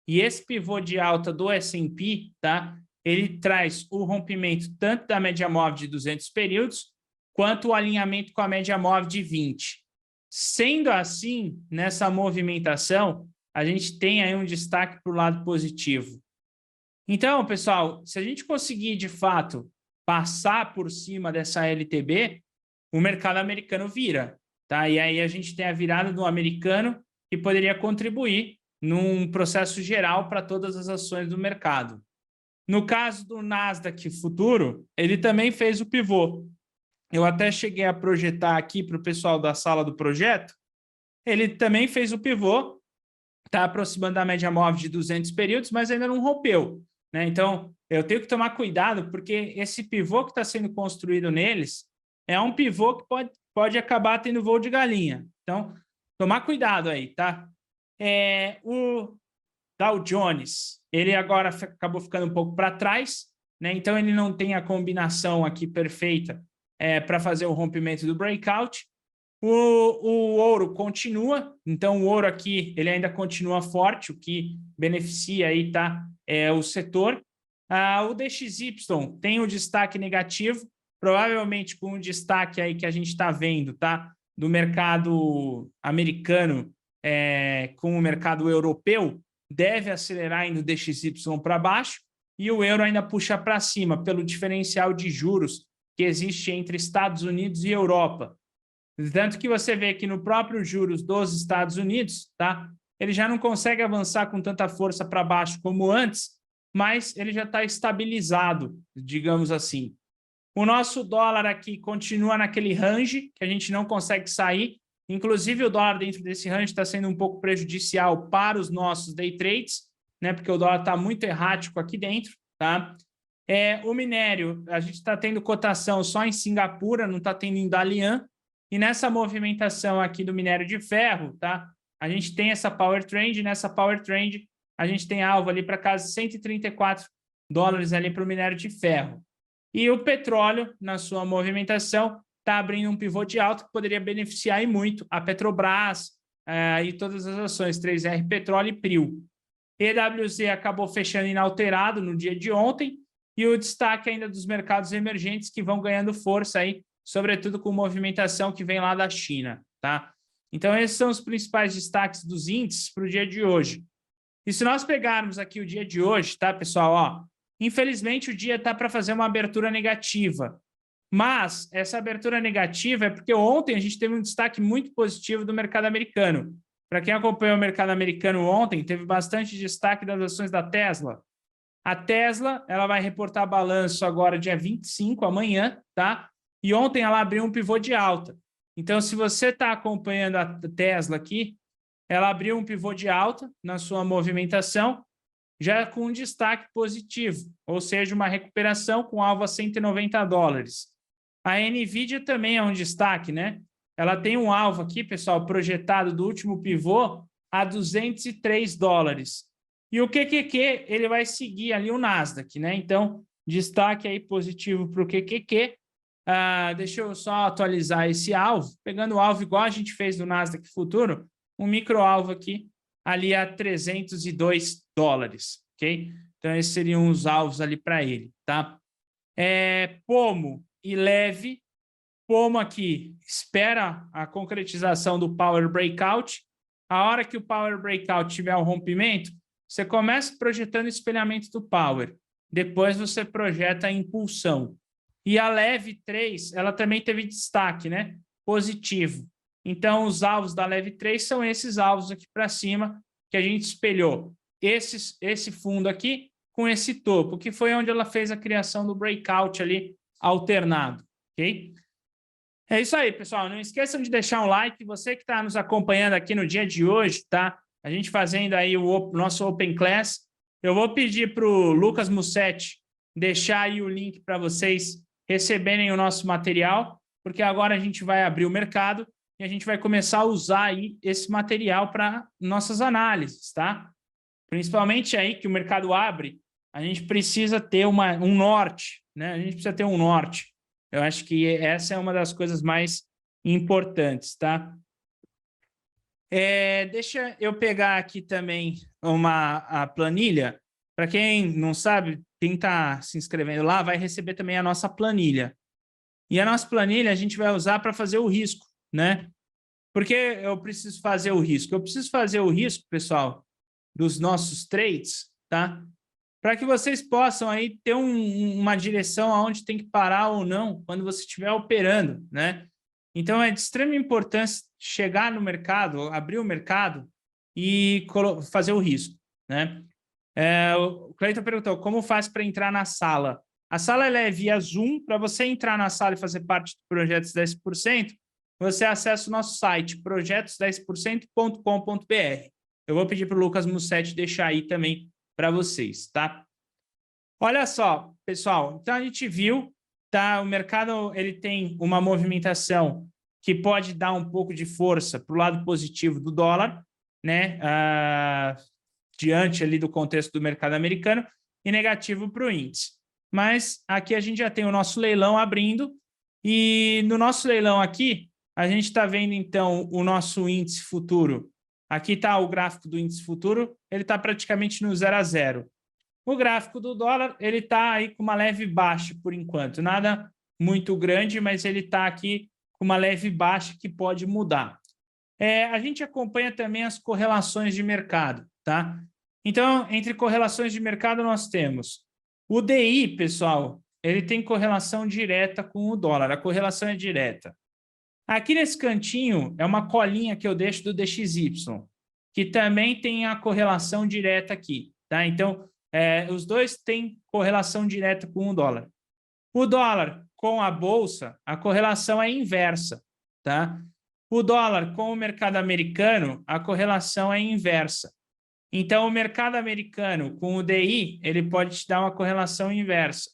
E esse pivô de alta do S&P, tá? Ele traz o rompimento tanto da média móvel de 200 períodos, quanto o alinhamento com a média móvel de 20. Sendo assim, nessa movimentação, a gente tem aí um destaque para o lado positivo. Então, pessoal, se a gente conseguir, de fato, passar por cima dessa LTB, o mercado americano vira, tá? E aí a gente tem a virada do americano que poderia contribuir num processo geral para todas as ações do mercado. No caso do Nasdaq Futuro, ele também fez o pivô. Eu até cheguei a projetar aqui para o pessoal da sala do projeto. Ele também fez o pivô, está aproximando da média móvel de 200 períodos, mas ainda não rompeu, né? Então, eu tenho que tomar cuidado, porque esse pivô que está sendo construído neles é um pivô que pode acabar tendo voo de galinha. Então, tomar cuidado aí, tá? O Dow Jones, ele agora acabou ficando um pouco para trás, né? Então, ele não tem a combinação aqui perfeita para fazer o rompimento do breakout. O ouro continua, então o ouro aqui ele ainda continua forte, o que beneficia aí, tá? O setor. O DXY tem um destaque negativo, provavelmente com um destaque aí que a gente está vendo, tá? Do mercado americano com o mercado europeu, deve acelerar indo o DXY para baixo, e o euro ainda puxa para cima pelo diferencial de juros que existe entre Estados Unidos e Europa. Tanto que você vê que no próprio juros dos Estados Unidos, tá? Ele já não consegue avançar com tanta força para baixo como antes, mas ele já está estabilizado, digamos assim. O nosso dólar aqui continua naquele range que a gente não consegue sair. Inclusive, o dólar dentro desse range está sendo um pouco prejudicial para os nossos day trades, né? Porque o dólar está muito errático aqui dentro, tá? O minério, a gente está tendo cotação só em Singapura, não está tendo em Dalian. E nessa movimentação aqui do minério de ferro, tá? A gente tem essa power trend, nessa power trend a gente tem alvo ali para casa de 134 dólares ali para o minério de ferro. E o petróleo, na sua movimentação, está abrindo um pivô de alta que poderia beneficiar e muito a Petrobras e todas as ações 3R Petróleo e PRIO. EWZ acabou fechando inalterado no dia de ontem, e o destaque ainda dos mercados emergentes que vão ganhando força aí, sobretudo com movimentação que vem lá da China, tá? Então, esses são os principais destaques dos índices para o dia de hoje. E se nós pegarmos aqui o dia de hoje, tá, pessoal? Ó, infelizmente, o dia está para fazer uma abertura negativa. Mas essa abertura negativa é porque ontem a gente teve um destaque muito positivo do mercado americano. Para quem acompanhou o mercado americano ontem, teve bastante destaque das ações da Tesla. A Tesla, ela vai reportar balanço agora dia 25, amanhã, tá? E ontem ela abriu um pivô de alta. Então, se você está acompanhando a Tesla aqui, ela abriu um pivô de alta na sua movimentação, já com um destaque positivo, ou seja, uma recuperação com alvo a 190 dólares. A NVIDIA também é um destaque, né? Ela tem um alvo aqui, pessoal, projetado do último pivô a 203 dólares. E o QQQ, ele vai seguir ali o Nasdaq, né? Então, destaque aí positivo para o QQQ. Deixa eu só atualizar esse alvo, pegando o alvo igual a gente fez do Nasdaq Futuro, um microalvo aqui, ali a 302 dólares, ok? Então, esses seriam os alvos ali para ele, tá? Pomo e leve. Pomo aqui espera a concretização do Power Breakout. A hora que o Power Breakout tiver o rompimento, você começa projetando espelhamento do Power. Depois você projeta a impulsão. E a Leve 3, ela também teve destaque, né? Positivo. Então, os alvos da Leve 3 são esses alvos aqui para cima que a gente espelhou. Esse fundo aqui com esse topo, que foi onde ela fez a criação do breakout ali alternado, ok? É isso aí, pessoal. Não esqueçam de deixar um like. Você que está nos acompanhando aqui no dia de hoje, tá? A gente fazendo aí o nosso Open Class. Eu vou pedir para o Lucas Mussetti deixar aí o link para vocês receberem o nosso material, porque agora a gente vai abrir o mercado e a gente vai começar a usar aí esse material para nossas análises, tá? Principalmente aí que o mercado abre, a gente precisa ter um norte, né? A gente precisa ter um norte. Eu acho que essa é uma das coisas mais importantes, tá? Deixa eu pegar aqui também a planilha. Para quem não sabe, quem está se inscrevendo lá vai receber também a nossa planilha. E a nossa planilha a gente vai usar para fazer o risco, né? Por que eu preciso fazer o risco? Eu preciso fazer o risco, pessoal, dos nossos trades, tá? Para que vocês possam aí ter uma direção aonde tem que parar ou não quando você estiver operando, né? Então, é de extrema importância chegar no mercado, abrir o mercado e fazer o risco, né? O Cleiton perguntou, como faz para entrar na sala? A sala ela é via Zoom. Para você entrar na sala e fazer parte do Projetos 10%, você acessa o nosso site, projetos10%.com.br. Eu vou pedir para o Lucas Mussetti deixar aí também para vocês, tá? Olha só, pessoal, então a gente viu, tá? O mercado ele tem uma movimentação que pode dar um pouco de força para o lado positivo do dólar, né? Diante ali do contexto do mercado americano, e negativo para o índice. Mas aqui a gente já tem o nosso leilão abrindo, e no nosso leilão aqui, a gente está vendo, então, o nosso índice futuro. Aqui está o gráfico do índice futuro, ele está praticamente no 0 a 0. O gráfico do dólar, ele está aí com uma leve baixa por enquanto. Nada muito grande, mas ele está aqui com uma leve baixa que pode mudar. A gente acompanha também as correlações de mercado, tá? Então, entre correlações de mercado, nós temos o DI, pessoal, ele tem correlação direta com o dólar, a correlação é direta. Aqui nesse cantinho é uma colinha que eu deixo do DXY, que também tem a correlação direta aqui, tá? Então, os dois têm correlação direta com o dólar. O dólar com a bolsa, a correlação é inversa, tá? O dólar com o mercado americano, a correlação é inversa. Então, o mercado americano com o DI, ele pode te dar uma correlação inversa.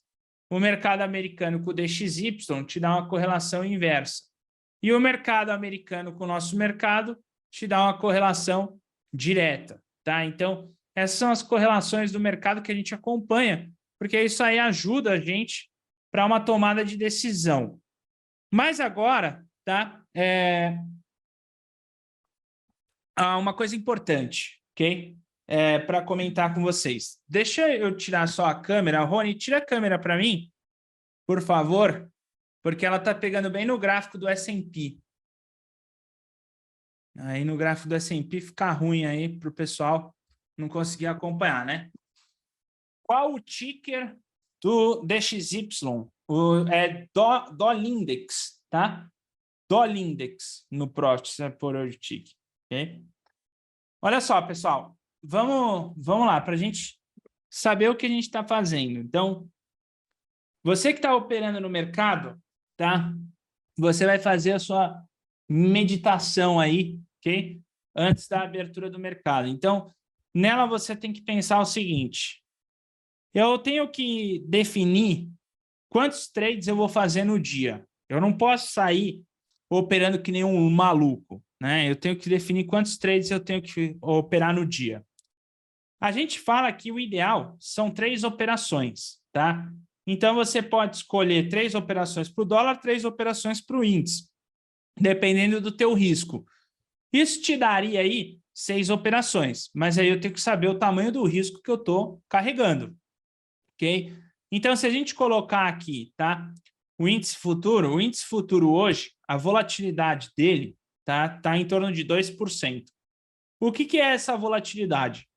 O mercado americano com o DXY te dá uma correlação inversa. E o mercado americano com o nosso mercado te dá uma correlação direta, tá? Então, essas são as correlações do mercado que a gente acompanha, porque isso aí ajuda a gente para uma tomada de decisão. Mas agora, tá? Uma coisa importante, ok? Para comentar com vocês. Deixa eu tirar só a câmera. Rony, tira a câmera para mim, por favor, porque ela está pegando bem no gráfico do S&P. Aí no gráfico do S&P fica ruim aí para o pessoal não conseguir acompanhar, né? Qual o ticker do DXY? Dolindex, tá? Dolindex no Profit, se for hoje o ticker, ok? Olha só, pessoal, vamos lá para a gente saber o que a gente está fazendo. Então, você que está operando no mercado, tá? Você vai fazer a sua meditação aí, ok? Antes da abertura do mercado. Então, nela você tem que pensar o seguinte: eu tenho que definir quantos trades eu vou fazer no dia. Eu não posso sair operando que nem um maluco, né? Eu tenho que definir quantos trades eu tenho que operar no dia. A gente fala que o ideal são 3 operações, tá? Então, você pode escolher 3 operações para o dólar, 3 operações para o índice, dependendo do teu risco. Isso te daria aí 6 operações, mas aí eu tenho que saber o tamanho do risco que eu estou carregando, ok? Então, se a gente colocar aqui, tá? O índice futuro hoje, a volatilidade dele tá em torno de 2%. O que é essa volatilidade?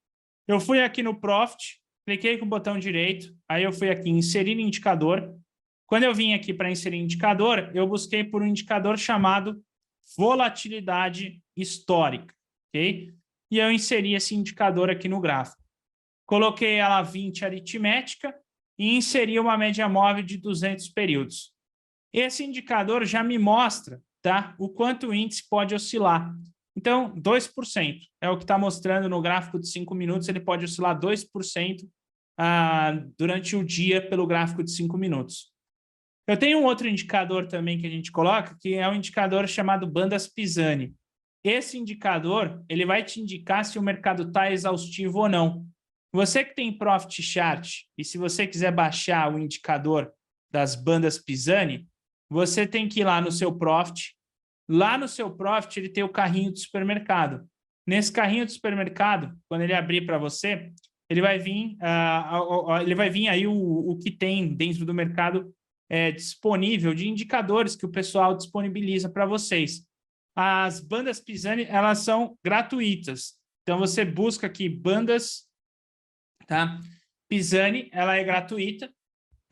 Eu fui aqui no Profit, cliquei com o botão direito, aí eu fui aqui em inserir indicador. Quando eu vim aqui para inserir indicador, eu busquei por um indicador chamado volatilidade histórica, ok? E eu inseri esse indicador aqui no gráfico. Coloquei ela 20 aritmética e inseri uma média móvel de 200 períodos. Esse indicador já me mostra, tá, o quanto o índice pode oscilar. Então, 2% é o que está mostrando no gráfico de 5 minutos, ele pode oscilar 2% durante o dia pelo gráfico de 5 minutos. Eu tenho um outro indicador também que a gente coloca, que é um indicador chamado bandas Pisani. Esse indicador, ele vai te indicar se o mercado está exaustivo ou não. Você que tem Profit Chart, e se você quiser baixar o indicador das bandas Pisani, você tem que ir lá no seu Profit, lá no seu Profit ele tem o carrinho do supermercado. Nesse carrinho do supermercado, quando ele abrir para você, ele vai vir aí o que tem dentro do mercado disponível de indicadores que o pessoal disponibiliza para vocês. As bandas Pisani, elas são gratuitas. Então, você busca aqui bandas, tá? Pisani, ela é gratuita.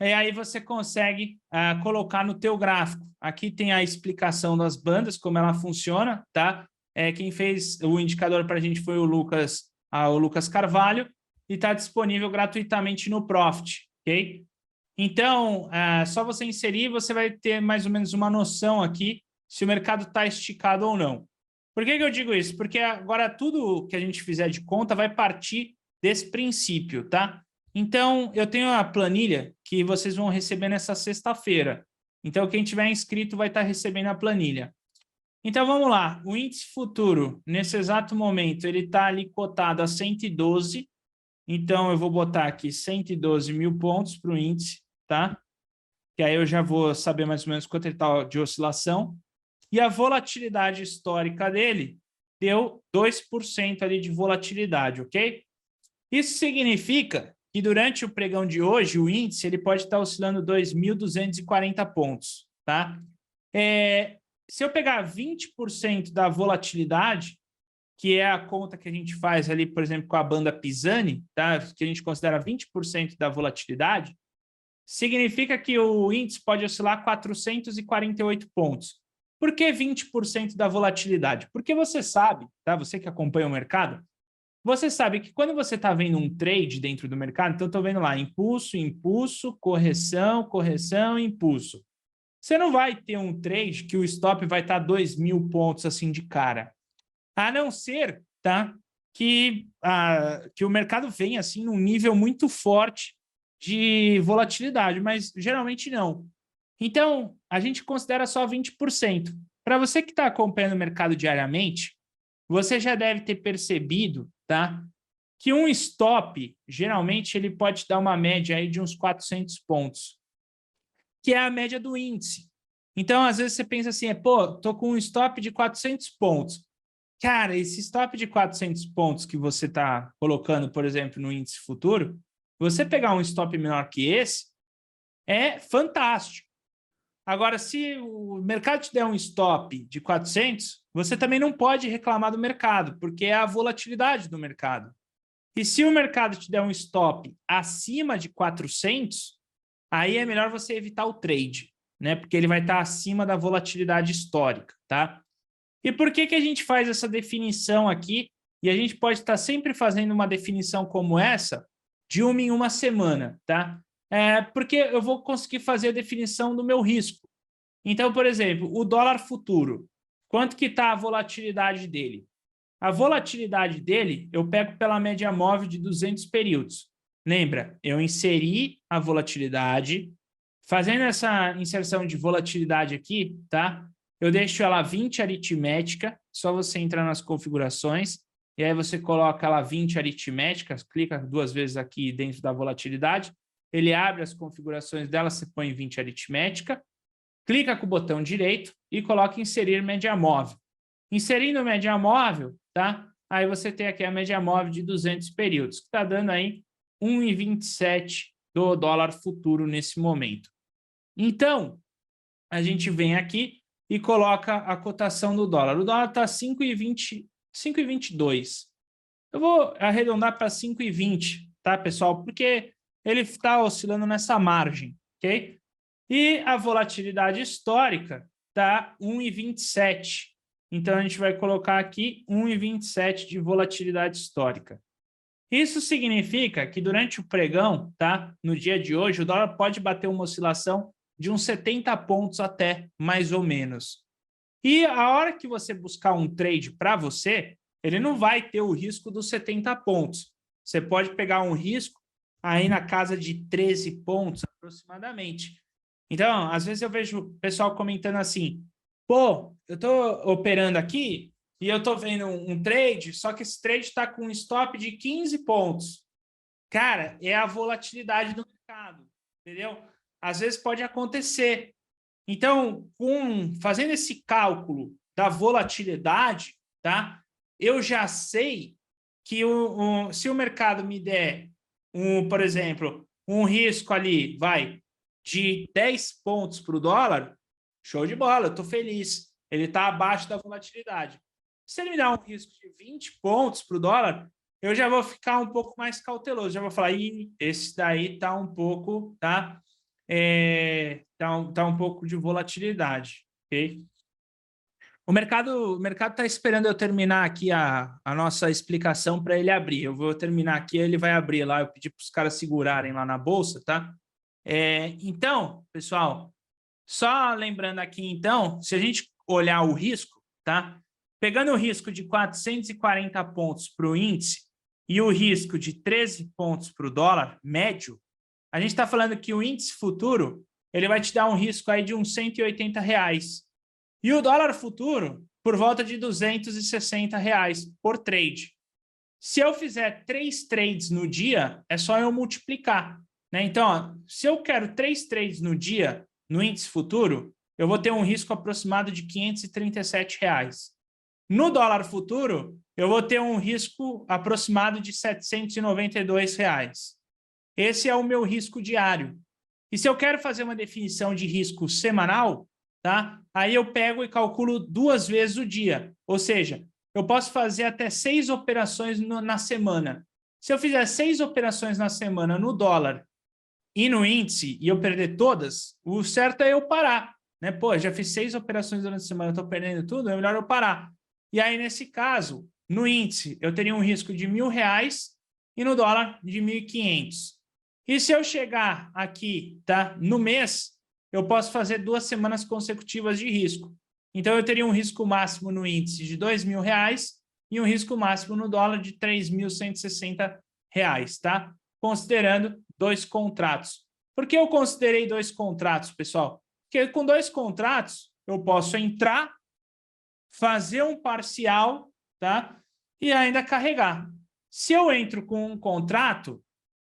E aí você consegue colocar no teu gráfico. Aqui tem a explicação das bandas, como ela funciona, tá? Quem fez o indicador para a gente foi o Lucas Carvalho, e está disponível gratuitamente no Profit, ok? Então, só você inserir, você vai ter mais ou menos uma noção aqui se o mercado está esticado ou não. Por que eu digo isso? Porque agora tudo que a gente fizer de conta vai partir desse princípio, tá? Então, eu tenho a planilha que vocês vão receber nessa sexta-feira. Então, quem tiver inscrito vai estar recebendo a planilha. Então, vamos lá. O índice futuro, nesse exato momento, ele está ali cotado a 112. Então, eu vou botar aqui 112 mil pontos para o índice, tá? Que aí eu já vou saber mais ou menos quanto ele está de oscilação. E a volatilidade histórica dele deu 2% ali de volatilidade, ok? Isso significa que durante o pregão de hoje, o índice ele pode estar oscilando 2.240 pontos, tá? Se eu pegar 20% da volatilidade, que é a conta que a gente faz ali, por exemplo, com a banda Pisani, tá? Que a gente considera 20% da volatilidade, significa que o índice pode oscilar 448 pontos. Por que 20% da volatilidade? Porque você sabe, tá? Você que acompanha o mercado, você sabe que quando você está vendo um trade dentro do mercado, então estou vendo lá impulso, impulso, correção, correção, impulso. Você não vai ter um trade que o stop vai estar 2.000 pontos assim de cara. A não ser, tá, que o mercado venha assim num nível muito forte de volatilidade, mas geralmente não. Então, a gente considera só 20%. Para você que está acompanhando o mercado diariamente, você já deve ter percebido, tá, que um stop, geralmente, ele pode dar uma média aí de uns 400 pontos, que é a média do índice. Então, às vezes você pensa assim, pô, tô com um stop de 400 pontos. Cara, esse stop de 400 pontos que você está colocando, por exemplo, no índice futuro, você pegar um stop menor que esse, é fantástico. Agora, se o mercado te der um stop de 400, você também não pode reclamar do mercado, porque é a volatilidade do mercado. E se o mercado te der um stop acima de 400, aí é melhor você evitar o trade, né? Porque ele vai estar acima da volatilidade histórica, tá? E por que a gente faz essa definição aqui? E a gente pode estar sempre fazendo uma definição como essa de uma em uma semana, tá? Porque eu vou conseguir fazer a definição do meu risco. Então, por exemplo, o dólar futuro, quanto que está a volatilidade dele? A volatilidade dele eu pego pela média móvel de 200 períodos. Lembra, eu inseri a volatilidade, fazendo essa inserção de volatilidade aqui, tá? Eu deixo ela 20 aritmética, só você entrar nas configurações, e aí você coloca ela 20 aritmética, clica 2 vezes aqui dentro da volatilidade, ele abre as configurações dela, você põe 20 aritmética, clica com o botão direito e coloca inserir média móvel. Inserindo média móvel, tá? Aí você tem aqui a média móvel de 200 períodos, que está dando aí 1,27 do dólar futuro nesse momento. Então, a gente vem aqui e coloca a cotação do dólar. O dólar está 5,22. Eu vou arredondar para 5,20, tá, pessoal? Porque ele está oscilando nessa margem, ok? E a volatilidade histórica está 1,27. Então, a gente vai colocar aqui 1,27 de volatilidade histórica. Isso significa que durante o pregão, tá, no dia de hoje, o dólar pode bater uma oscilação de uns 70 pontos até, mais ou menos. E a hora que você buscar um trade para você, ele não vai ter o risco dos 70 pontos. Você pode pegar um risco aí na casa de 13 pontos aproximadamente. Então, às vezes eu vejo o pessoal comentando assim, pô, eu estou operando aqui e eu estou vendo um trade, só que esse trade está com um stop de 15 pontos. Cara, é a volatilidade do mercado, entendeu? Às vezes pode acontecer. Então, fazendo esse cálculo da volatilidade, tá? Eu já sei que se o mercado me der, por exemplo, um risco ali, de 10 pontos para o dólar, show de bola, eu estou feliz. Ele está abaixo da volatilidade. Se ele me dá um risco de 20 pontos para o dólar, eu já vou ficar um pouco mais cauteloso. Já vou falar, esse daí está um pouco, tá? Tá um pouco de volatilidade, ok? O mercado está esperando eu terminar aqui a nossa explicação para ele abrir. Eu vou terminar aqui, ele vai abrir lá. Eu pedi para os caras segurarem lá na bolsa, tá? Então, pessoal, só lembrando aqui, então, se a gente olhar o risco, tá? Pegando o risco de 440 pontos para o índice e o risco de 13 pontos para o dólar médio, a gente está falando que o índice futuro ele vai te dar um risco aí de uns R$180. E o dólar futuro por volta de R$260 por trade. Se eu fizer 3 trades no dia, é só eu multiplicar, né? Então, ó, se eu quero 3 trades no dia no índice futuro, eu vou ter um risco aproximado de R$537. No dólar futuro, eu vou ter um risco aproximado de R$792. Esse é o meu risco diário. E se eu quero fazer uma definição de risco semanal, tá? Aí eu pego e calculo 2 vezes o dia. Ou seja, eu posso fazer até 6 operações na semana. Se eu fizer 6 operações na semana no dólar e no índice e eu perder todas, o certo é eu parar, né? Pô, já fiz 6 operações durante a semana, estou perdendo tudo, é melhor eu parar. E aí, nesse caso, no índice, eu teria um risco de R$1.000 e no dólar de 1.500. E se eu chegar aqui, tá, no mês, eu posso fazer 2 semanas consecutivas de risco. Então, eu teria um risco máximo no índice de R$2.000 e um risco máximo no dólar de R$3.160, tá? Considerando 2 contratos. Por que eu considerei 2 contratos, pessoal? Porque com 2 contratos, eu posso entrar, fazer um parcial, tá? E ainda carregar. Se eu entro com um contrato,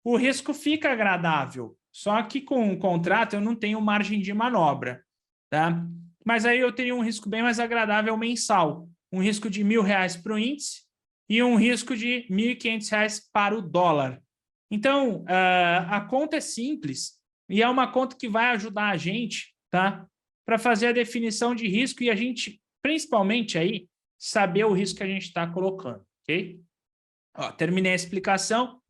o risco fica agradável. Só que com um contrato eu não tenho margem de manobra, tá? Mas aí eu teria um risco bem mais agradável mensal. Um risco de R$1.000 para o índice e um risco de R$1.500 para o dólar. Então, a conta é simples e é uma conta que vai ajudar a gente, tá? Para fazer a definição de risco e a gente, principalmente aí, saber o risco que a gente está colocando, ok? Ó, terminei a explicação.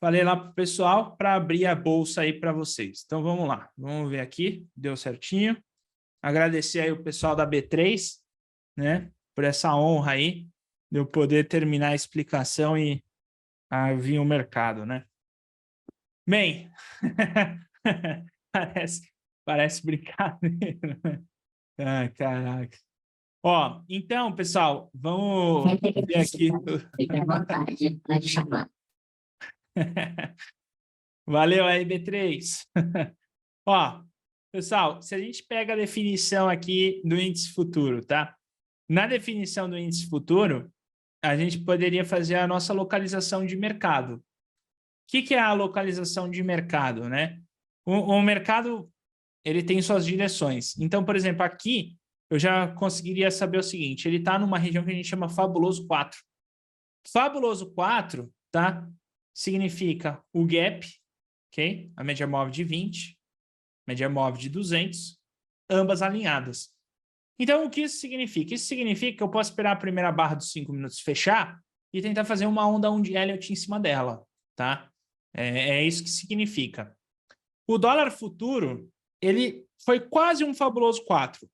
Falei lá para o pessoal para abrir a bolsa aí para vocês. Então, vamos lá. Vamos ver aqui. Deu certinho. Agradecer aí o pessoal da B3, né? Por essa honra aí de eu poder terminar a explicação e vir o mercado, né? Bem, parece brincadeira. Ai, caraca. Ó, então, pessoal, vamos ver aqui. Fique à vontade, pode chamar. Valeu aí, B3. Ó, pessoal, se a gente pega a definição aqui do índice futuro, tá? Na definição do índice futuro, a gente poderia fazer a nossa localização de mercado. O que é a localização de mercado, né? O mercado, ele tem suas direções. Então, por exemplo, aqui, eu já conseguiria saber o seguinte, ele está numa região que a gente chama Fabuloso 4. Fabuloso 4, tá? Significa o gap, ok? A média móvel de 20, média móvel de 200, ambas alinhadas. Então, o que isso significa? Isso significa que eu posso esperar a primeira barra dos 5 minutos fechar e tentar fazer uma onda de Elliott em cima dela, tá? É isso que significa. O dólar futuro, ele foi quase um fabuloso 4.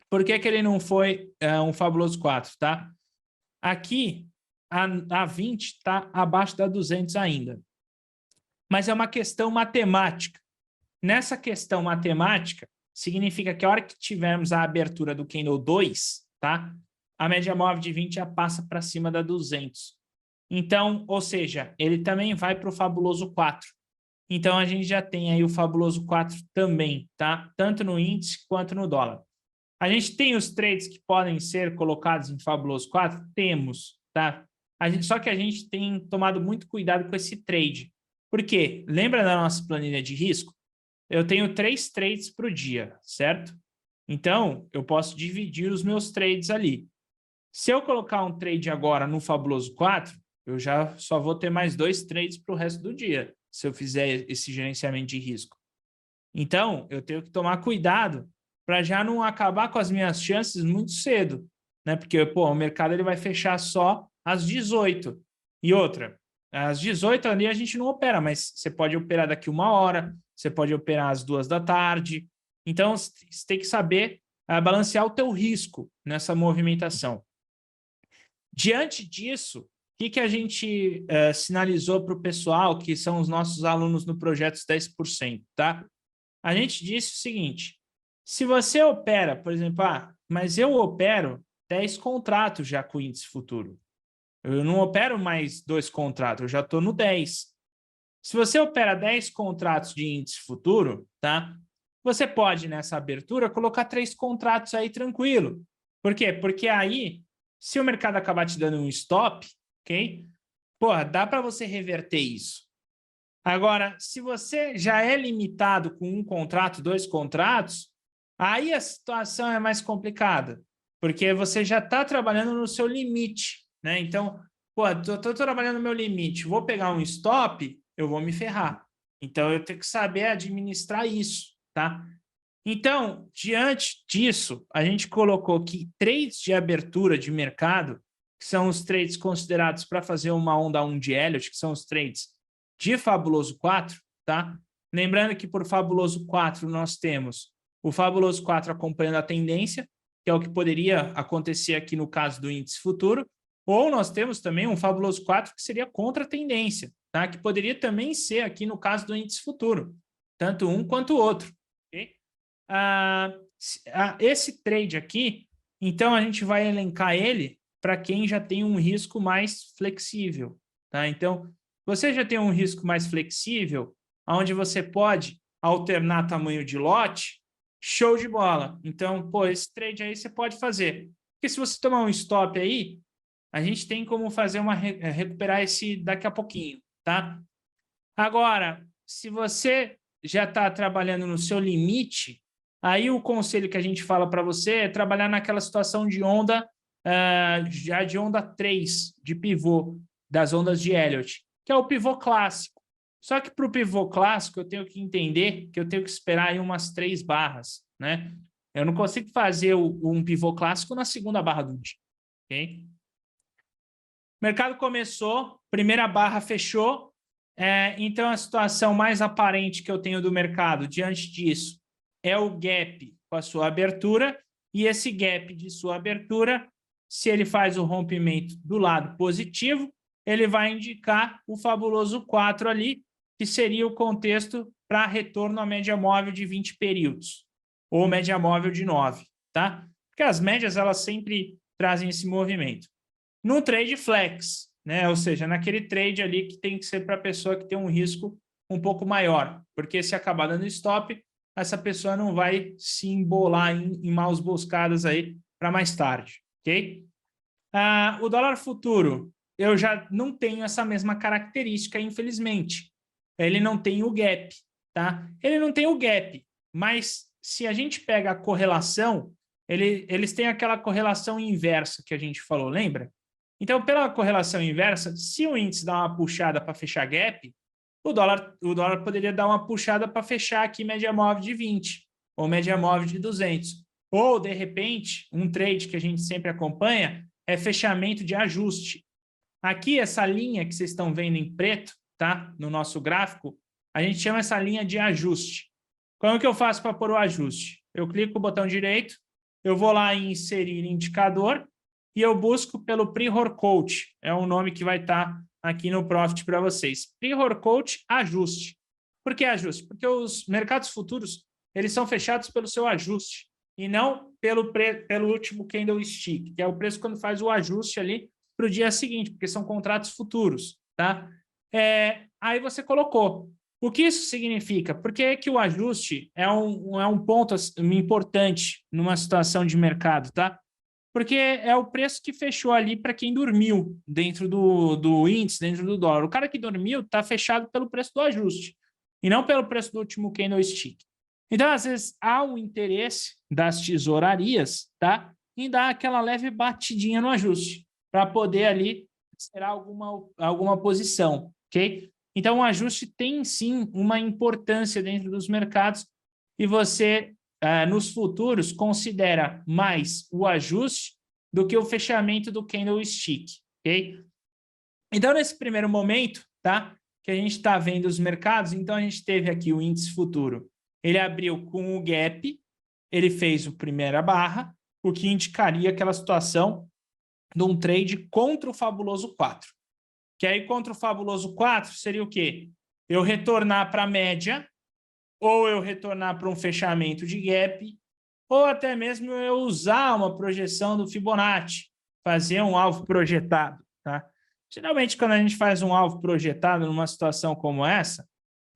Por que ele não foi um fabuloso 4, tá? Aqui, a 20 está abaixo da 200 ainda. Mas é uma questão matemática. Nessa questão matemática, significa que a hora que tivermos a abertura do candle 2, tá? A média móvel de 20 já passa para cima da 200. Então, ou seja, ele também vai para o fabuloso 4. Então, a gente já tem aí o fabuloso 4 também, tá? Tanto no índice quanto no dólar. A gente tem os trades que podem ser colocados em fabuloso 4? Temos, tá? Só que a gente tem tomado muito cuidado com esse trade. Por quê? Lembra da nossa planilha de risco? Eu tenho 3 trades para o dia, certo? Então, eu posso dividir os meus trades ali. Se eu colocar um trade agora no Fabuloso 4, eu já só vou ter mais 2 trades para o resto do dia, se eu fizer esse gerenciamento de risco. Então, eu tenho que tomar cuidado para já não acabar com as minhas chances muito cedo, né? Porque, pô, o mercado ele vai fechar só às 18. E outra, às 18 ali a gente não opera, mas você pode operar daqui 1 hora, você pode operar às 2 da tarde. Então, você tem que saber balancear o teu risco nessa movimentação. Diante disso, o que a gente sinalizou para o pessoal, que são os nossos alunos no projeto 10%, tá? A gente disse o seguinte, se você opera, por exemplo, mas eu opero 10 contratos já com índice futuro. Eu não opero mais 2 contratos, eu já estou no 10. Se você opera 10 contratos de índice futuro, tá? Você pode, nessa abertura, colocar 3 contratos aí tranquilo. Por quê? Porque aí, se o mercado acabar te dando um stop, ok? Porra, dá para você reverter isso. Agora, se você já é limitado com 1 contrato, 2 contratos, aí a situação é mais complicada, porque você já está trabalhando no seu limite, né? Então, pô, estou trabalhando no meu limite, vou pegar um stop, eu vou me ferrar. Então, eu tenho que saber administrar isso, tá? Então, diante disso, a gente colocou que trades de abertura de mercado, que são os trades considerados para fazer uma onda 1 de Elliott, que são os trades de Fabuloso 4, tá? Lembrando que por Fabuloso 4 nós temos o Fabuloso 4 acompanhando a tendência, que é o que poderia acontecer aqui no caso do índice futuro, ou nós temos também um Fabuloso 4 que seria contra a tendência, tá? Que poderia também ser aqui no caso do índice futuro, tanto um quanto o outro, ok? Esse trade aqui, então a gente vai elencar ele para quem já tem um risco mais flexível, tá? Então, você já tem um risco mais flexível, onde você pode alternar tamanho de lote, show de bola. Então, pô, esse trade aí você pode fazer. Porque se você tomar um stop aí, a gente tem como fazer recuperar esse daqui a pouquinho, tá? Agora, se você já está trabalhando no seu limite, aí o conselho que a gente fala para você é trabalhar naquela situação de onda, já de onda 3, de pivô, das ondas de Elliott, que é o pivô clássico. Só que para o pivô clássico, eu tenho que entender que eu tenho que esperar aí umas 3 barras, né? Eu não consigo fazer um pivô clássico na segunda barra do dia, ok? O mercado começou, primeira barra fechou, então a situação mais aparente que eu tenho do mercado diante disso é o gap com a sua abertura, e esse gap de sua abertura, se ele faz o rompimento do lado positivo, ele vai indicar o fabuloso 4 ali, que seria o contexto para retorno à média móvel de 20 períodos, ou média móvel de 9, tá? Porque as médias, elas sempre trazem esse movimento. No trade flex, né? Ou seja, naquele trade ali que tem que ser para a pessoa que tem um risco um pouco maior, porque se acabar dando stop, essa pessoa não vai se embolar em maus boscadas aí para mais tarde, ok? O dólar futuro, eu já não tenho essa mesma característica, infelizmente. Ele não tem o gap, tá? Ele não tem o gap, mas se a gente pega a correlação, eles têm aquela correlação inversa que a gente falou, lembra? Então, pela correlação inversa, se o índice dá uma puxada para fechar gap, o dólar poderia dar uma puxada para fechar aqui média móvel de 20, ou média móvel de 200. Ou, de repente, um trade que a gente sempre acompanha é fechamento de ajuste. Aqui, essa linha que vocês estão vendo em preto, tá? No nosso gráfico, a gente chama essa linha de ajuste. Como que eu faço para pôr o ajuste? Eu clico o botão direito, eu vou lá em inserir indicador e eu busco pelo Pre-Horkout. É um nome que vai estar aqui no Profit para vocês. Pre-Horkout, ajuste. Por que ajuste? Porque os mercados futuros, eles são fechados pelo seu ajuste e não pelo último candlestick, que é o preço quando faz o ajuste ali para o dia seguinte, porque são contratos futuros, tá? Aí você colocou. O que isso significa? Por que que o ajuste é um ponto importante numa situação de mercado, tá? Porque é o preço que fechou ali para quem dormiu dentro do índice, dentro do dólar. O cara que dormiu está fechado pelo preço do ajuste e não pelo preço do último candlestick. Então, às vezes, há um interesse das tesourarias, tá, em dar aquela leve batidinha no ajuste, para poder ali tirar alguma posição, ok? Então, o ajuste tem, sim, uma importância dentro dos mercados e você, nos futuros, considera mais o ajuste do que o fechamento do candlestick, ok? Então, nesse primeiro momento, tá, que a gente está vendo os mercados, então a gente teve aqui o índice futuro. Ele abriu com o gap, ele fez a primeira barra, o que indicaria aquela situação de um trade contra o fabuloso 4. Que aí contra o fabuloso 4 seria o quê? Eu retornar para a média, ou eu retornar para um fechamento de gap, ou até mesmo eu usar uma projeção do Fibonacci, fazer um alvo projetado, tá? Geralmente, quando a gente faz um alvo projetado numa situação como essa,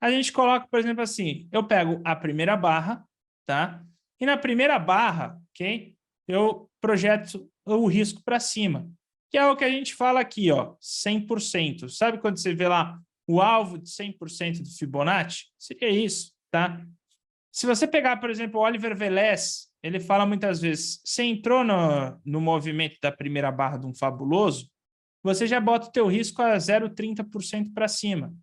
a gente coloca, por exemplo, assim, eu pego a primeira barra, tá? E na primeira barra, ok? Eu projeto o risco para cima, que é o que a gente fala aqui, ó, 100%. Sabe quando você vê lá o alvo de 100% do Fibonacci? Seria isso, tá? Se você pegar, por exemplo, o Oliver Velez, ele fala muitas vezes, você entrou no movimento da primeira barra de um fabuloso, você já bota o teu risco a 0,30% para cima.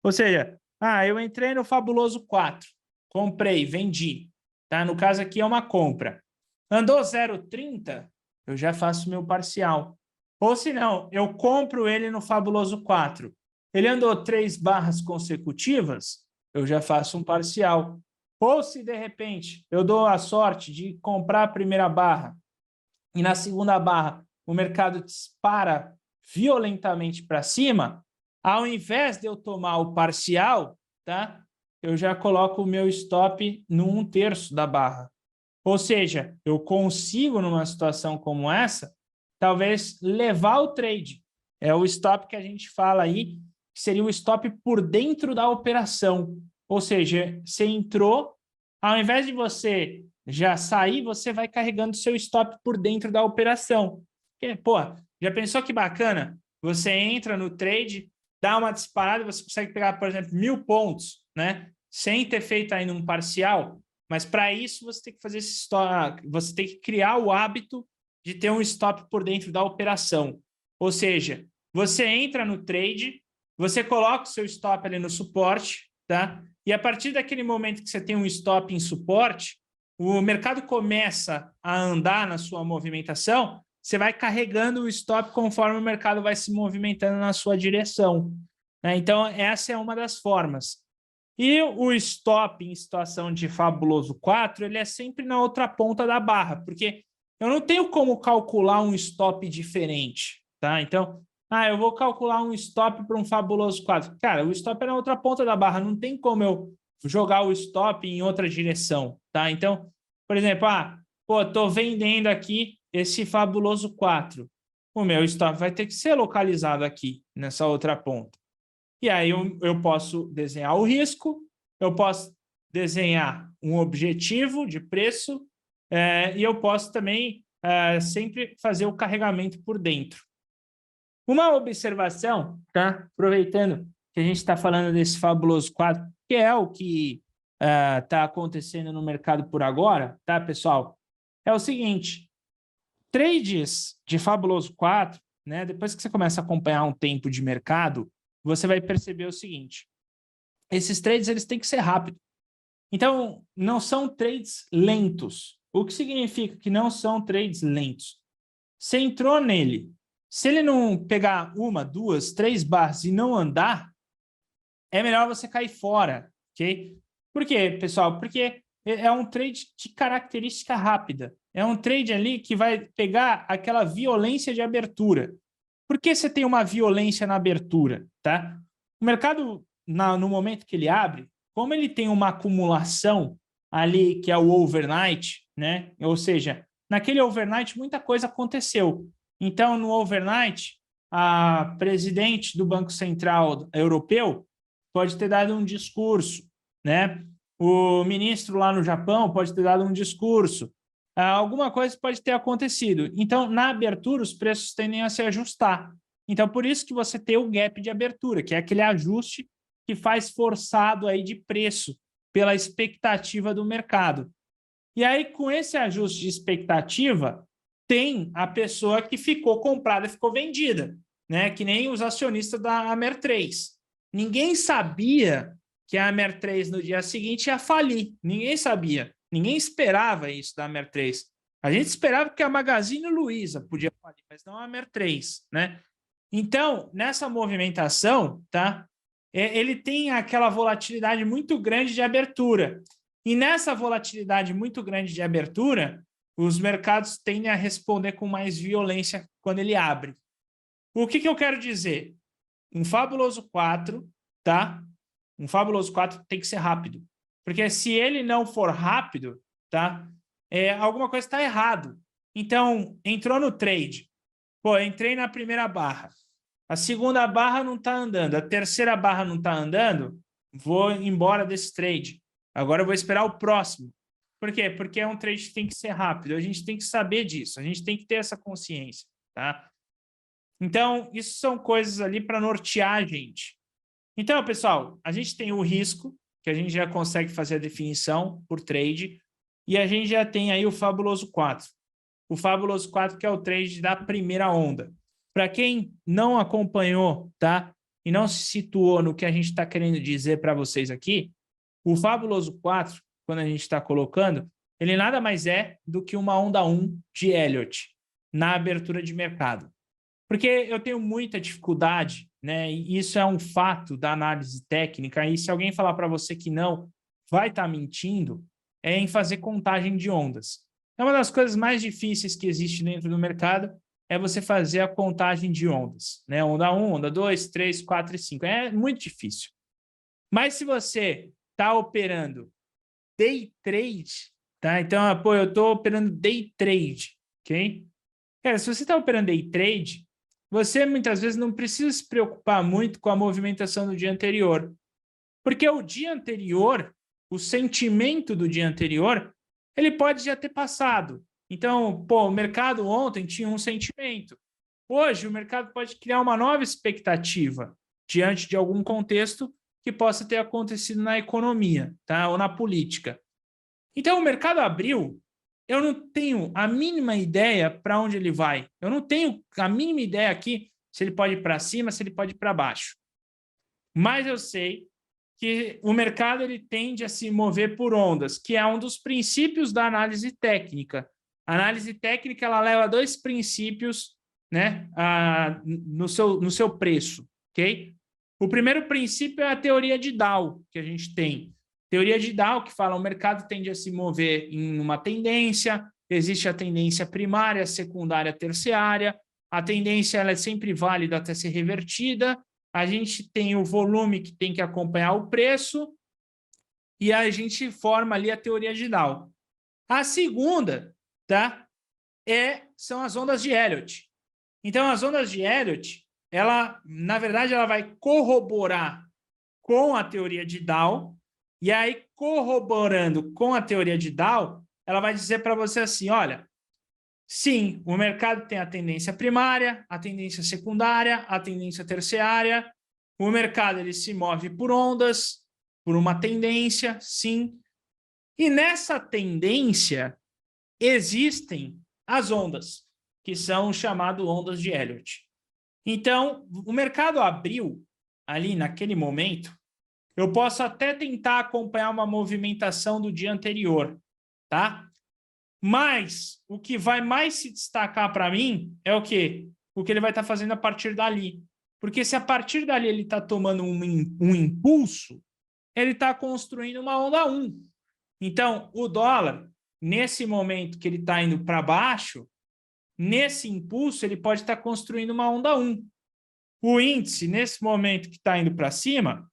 Ou seja, eu entrei no fabuloso 4, comprei, vendi. Tá? No caso aqui é uma compra. Andou 0,30, eu já faço meu parcial. Ou se não, eu compro ele no fabuloso 4. Ele andou 3 barras consecutivas, eu já faço um parcial. Ou se, de repente, eu dou a sorte de comprar a primeira barra e na segunda barra o mercado dispara violentamente para cima, ao invés de eu tomar o parcial, tá? Eu já coloco o meu stop no 1/3 da barra. Ou seja, eu consigo, numa situação como essa, talvez levar o trade. É o stop que a gente fala aí, que seria o stop por dentro da operação. Ou seja, você entrou, ao invés de você já sair, você vai carregando seu stop por dentro da operação. Porque, pô, já pensou que bacana? Você entra no trade, dá uma disparada, você consegue pegar, por exemplo, 1.000 pontos, né? Sem ter feito ainda um parcial. Mas para isso você tem que fazer esse stop, você tem que criar o hábito de ter um stop por dentro da operação. Ou seja, você entra no trade, você coloca o seu stop ali no suporte, tá? E a partir daquele momento que você tem um stop em suporte, o mercado começa a andar na sua movimentação, você vai carregando o stop conforme o mercado vai se movimentando na sua direção, né? Então, essa é uma das formas. E o stop em situação de fabuloso 4, ele é sempre na outra ponta da barra, porque eu não tenho como calcular um stop diferente, tá? Então, eu vou calcular um stop para um fabuloso 4. Cara, o stop é na outra ponta da barra, não tem como eu jogar o stop em outra direção, tá? Então, por exemplo, tô vendendo aqui esse fabuloso 4. O meu stop vai ter que ser localizado aqui, nessa outra ponta. E aí eu posso desenhar o risco, eu posso desenhar um objetivo de preço e eu posso também sempre fazer o carregamento por dentro. Uma observação, tá? Aproveitando que a gente está falando desse fabuloso 4, que é o que está acontecendo no mercado por agora, tá, pessoal? É o seguinte, trades de fabuloso 4, né? Depois que você começa a acompanhar um tempo de mercado, você vai perceber o seguinte, esses trades eles têm que ser rápidos. Então, não são trades lentos. O que significa que não são trades lentos? Você entrou nele, se ele não pegar 1, 2, 3 barras e não andar, é melhor você cair fora, ok? Por quê, pessoal? Porque é um trade de característica rápida. É um trade ali que vai pegar aquela violência de abertura. Por que você tem uma violência na abertura, tá? O mercado, no momento que ele abre, como ele tem uma acumulação ali, que é o overnight, né? Ou seja, naquele overnight muita coisa aconteceu. Então, no overnight, a presidente do Banco Central Europeu pode ter dado um discurso, né? O ministro lá no Japão pode ter dado um discurso. Alguma coisa pode ter acontecido. Então, na abertura, os preços tendem a se ajustar. Então, por isso que você tem o gap de abertura, que é aquele ajuste que faz forçado aí de preço pela expectativa do mercado. E aí, com esse ajuste de expectativa, tem a pessoa que ficou comprada, ficou vendida, né? Que nem os acionistas da Amer3. Ninguém sabia que a Amer3 no dia seguinte ia falir. Ninguém sabia. Ninguém esperava isso da Amer3. A gente esperava que a Magazine Luiza podia falir, mas não a Amer3, né? Então, nessa movimentação, tá? Ele tem aquela volatilidade muito grande de abertura. E nessa volatilidade muito grande de abertura, os mercados tendem a responder com mais violência quando ele abre. O que eu quero dizer? Um fabuloso 4, tá? Um fabuloso 4 tem que ser rápido. Porque se ele não for rápido, tá? Alguma coisa está errado. Então, entrou no trade. Pô, entrei na primeira barra. A segunda barra não está andando. A terceira barra não está andando. Vou embora desse trade. Agora eu vou esperar o próximo. Por quê? Porque é um trade que tem que ser rápido. A gente tem que saber disso. A gente tem que ter essa consciência, tá? Então, isso são coisas ali para nortear a gente. Então, pessoal, a gente tem o risco, que a gente já consegue fazer a definição por trade, e a gente já tem aí o Fabuloso 4. O Fabuloso 4, que é o trade da primeira onda. Para quem não acompanhou, tá? E não se situou no que a gente está querendo dizer para vocês aqui, o Fabuloso 4, quando a gente está colocando, ele nada mais é do que uma onda 1 de Elliott na abertura de mercado. Porque eu tenho muita dificuldade, né? E isso é um fato da análise técnica, e se alguém falar para você que não, vai estar mentindo, em fazer contagem de ondas. É uma das coisas mais difíceis que existe dentro do mercado, é você fazer a contagem de ondas, né? Onda 1, onda 2, 3, 4 e 5. É muito difícil. Mas se você está operando day trade, tá? Então, pô, eu estou operando day trade, ok? Cara, se você está operando day trade, você muitas vezes não precisa se preocupar muito com a movimentação do dia anterior. Porque o dia anterior, o sentimento do dia anterior, ele pode já ter passado. Então, pô, o mercado ontem tinha um sentimento. Hoje, o mercado pode criar uma nova expectativa diante de algum contexto que possa ter acontecido na economia, tá? Ou na política. Então, o mercado abriu, eu não tenho a mínima ideia para onde ele vai. Eu não tenho a mínima ideia aqui se ele pode ir para cima, se ele pode ir para baixo. Mas eu sei que o mercado ele tende a se mover por ondas, que é um dos princípios da análise técnica. A análise técnica ela leva dois princípios, né, no seu preço, ok? O primeiro princípio é a teoria de Dow, que a gente tem. Teoria de Dow, que fala que o mercado tende a se mover em uma tendência, existe a tendência primária, secundária, terciária, a tendência ela é sempre válida até ser revertida, a gente tem o volume que tem que acompanhar o preço e a gente forma ali a teoria de Dow. A segunda, tá? São as ondas de Elliott. Então, as ondas de Elliott, na verdade, ela vai corroborar com a teoria de Dow, e aí, corroborando com a teoria de Dow, ela vai dizer para você assim, olha, sim, o mercado tem a tendência primária, a tendência secundária, a tendência terciária, o mercado ele se move por ondas, por uma tendência, sim, e nessa tendência existem as ondas, que são chamadas ondas de Elliott. Então, o mercado abriu ali naquele momento, eu posso até tentar acompanhar uma movimentação do dia anterior, tá? Mas o que vai mais se destacar para mim é o quê? O que ele vai estar fazendo a partir dali. Porque se a partir dali ele está tomando um impulso, ele está construindo uma onda 1. Então, o dólar, nesse momento que ele está indo para baixo, nesse impulso, ele pode estar construindo uma onda 1. O índice, nesse momento que está indo para cima,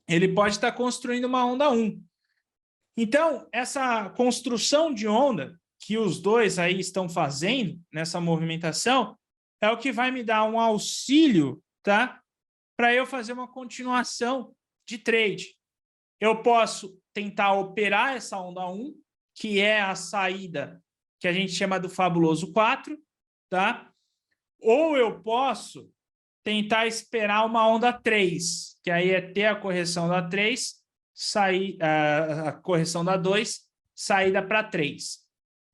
ele pode estar construindo uma onda 1. Então, essa construção de onda que os dois aí estão fazendo nessa movimentação é o que vai me dar um auxílio, tá? Para eu fazer uma continuação de trade. Eu posso tentar operar essa onda 1, que é a saída que a gente chama do fabuloso 4, tá? Ou eu posso tentar esperar uma onda 3, que aí é ter a correção da 3 a correção da 2, saída para 3.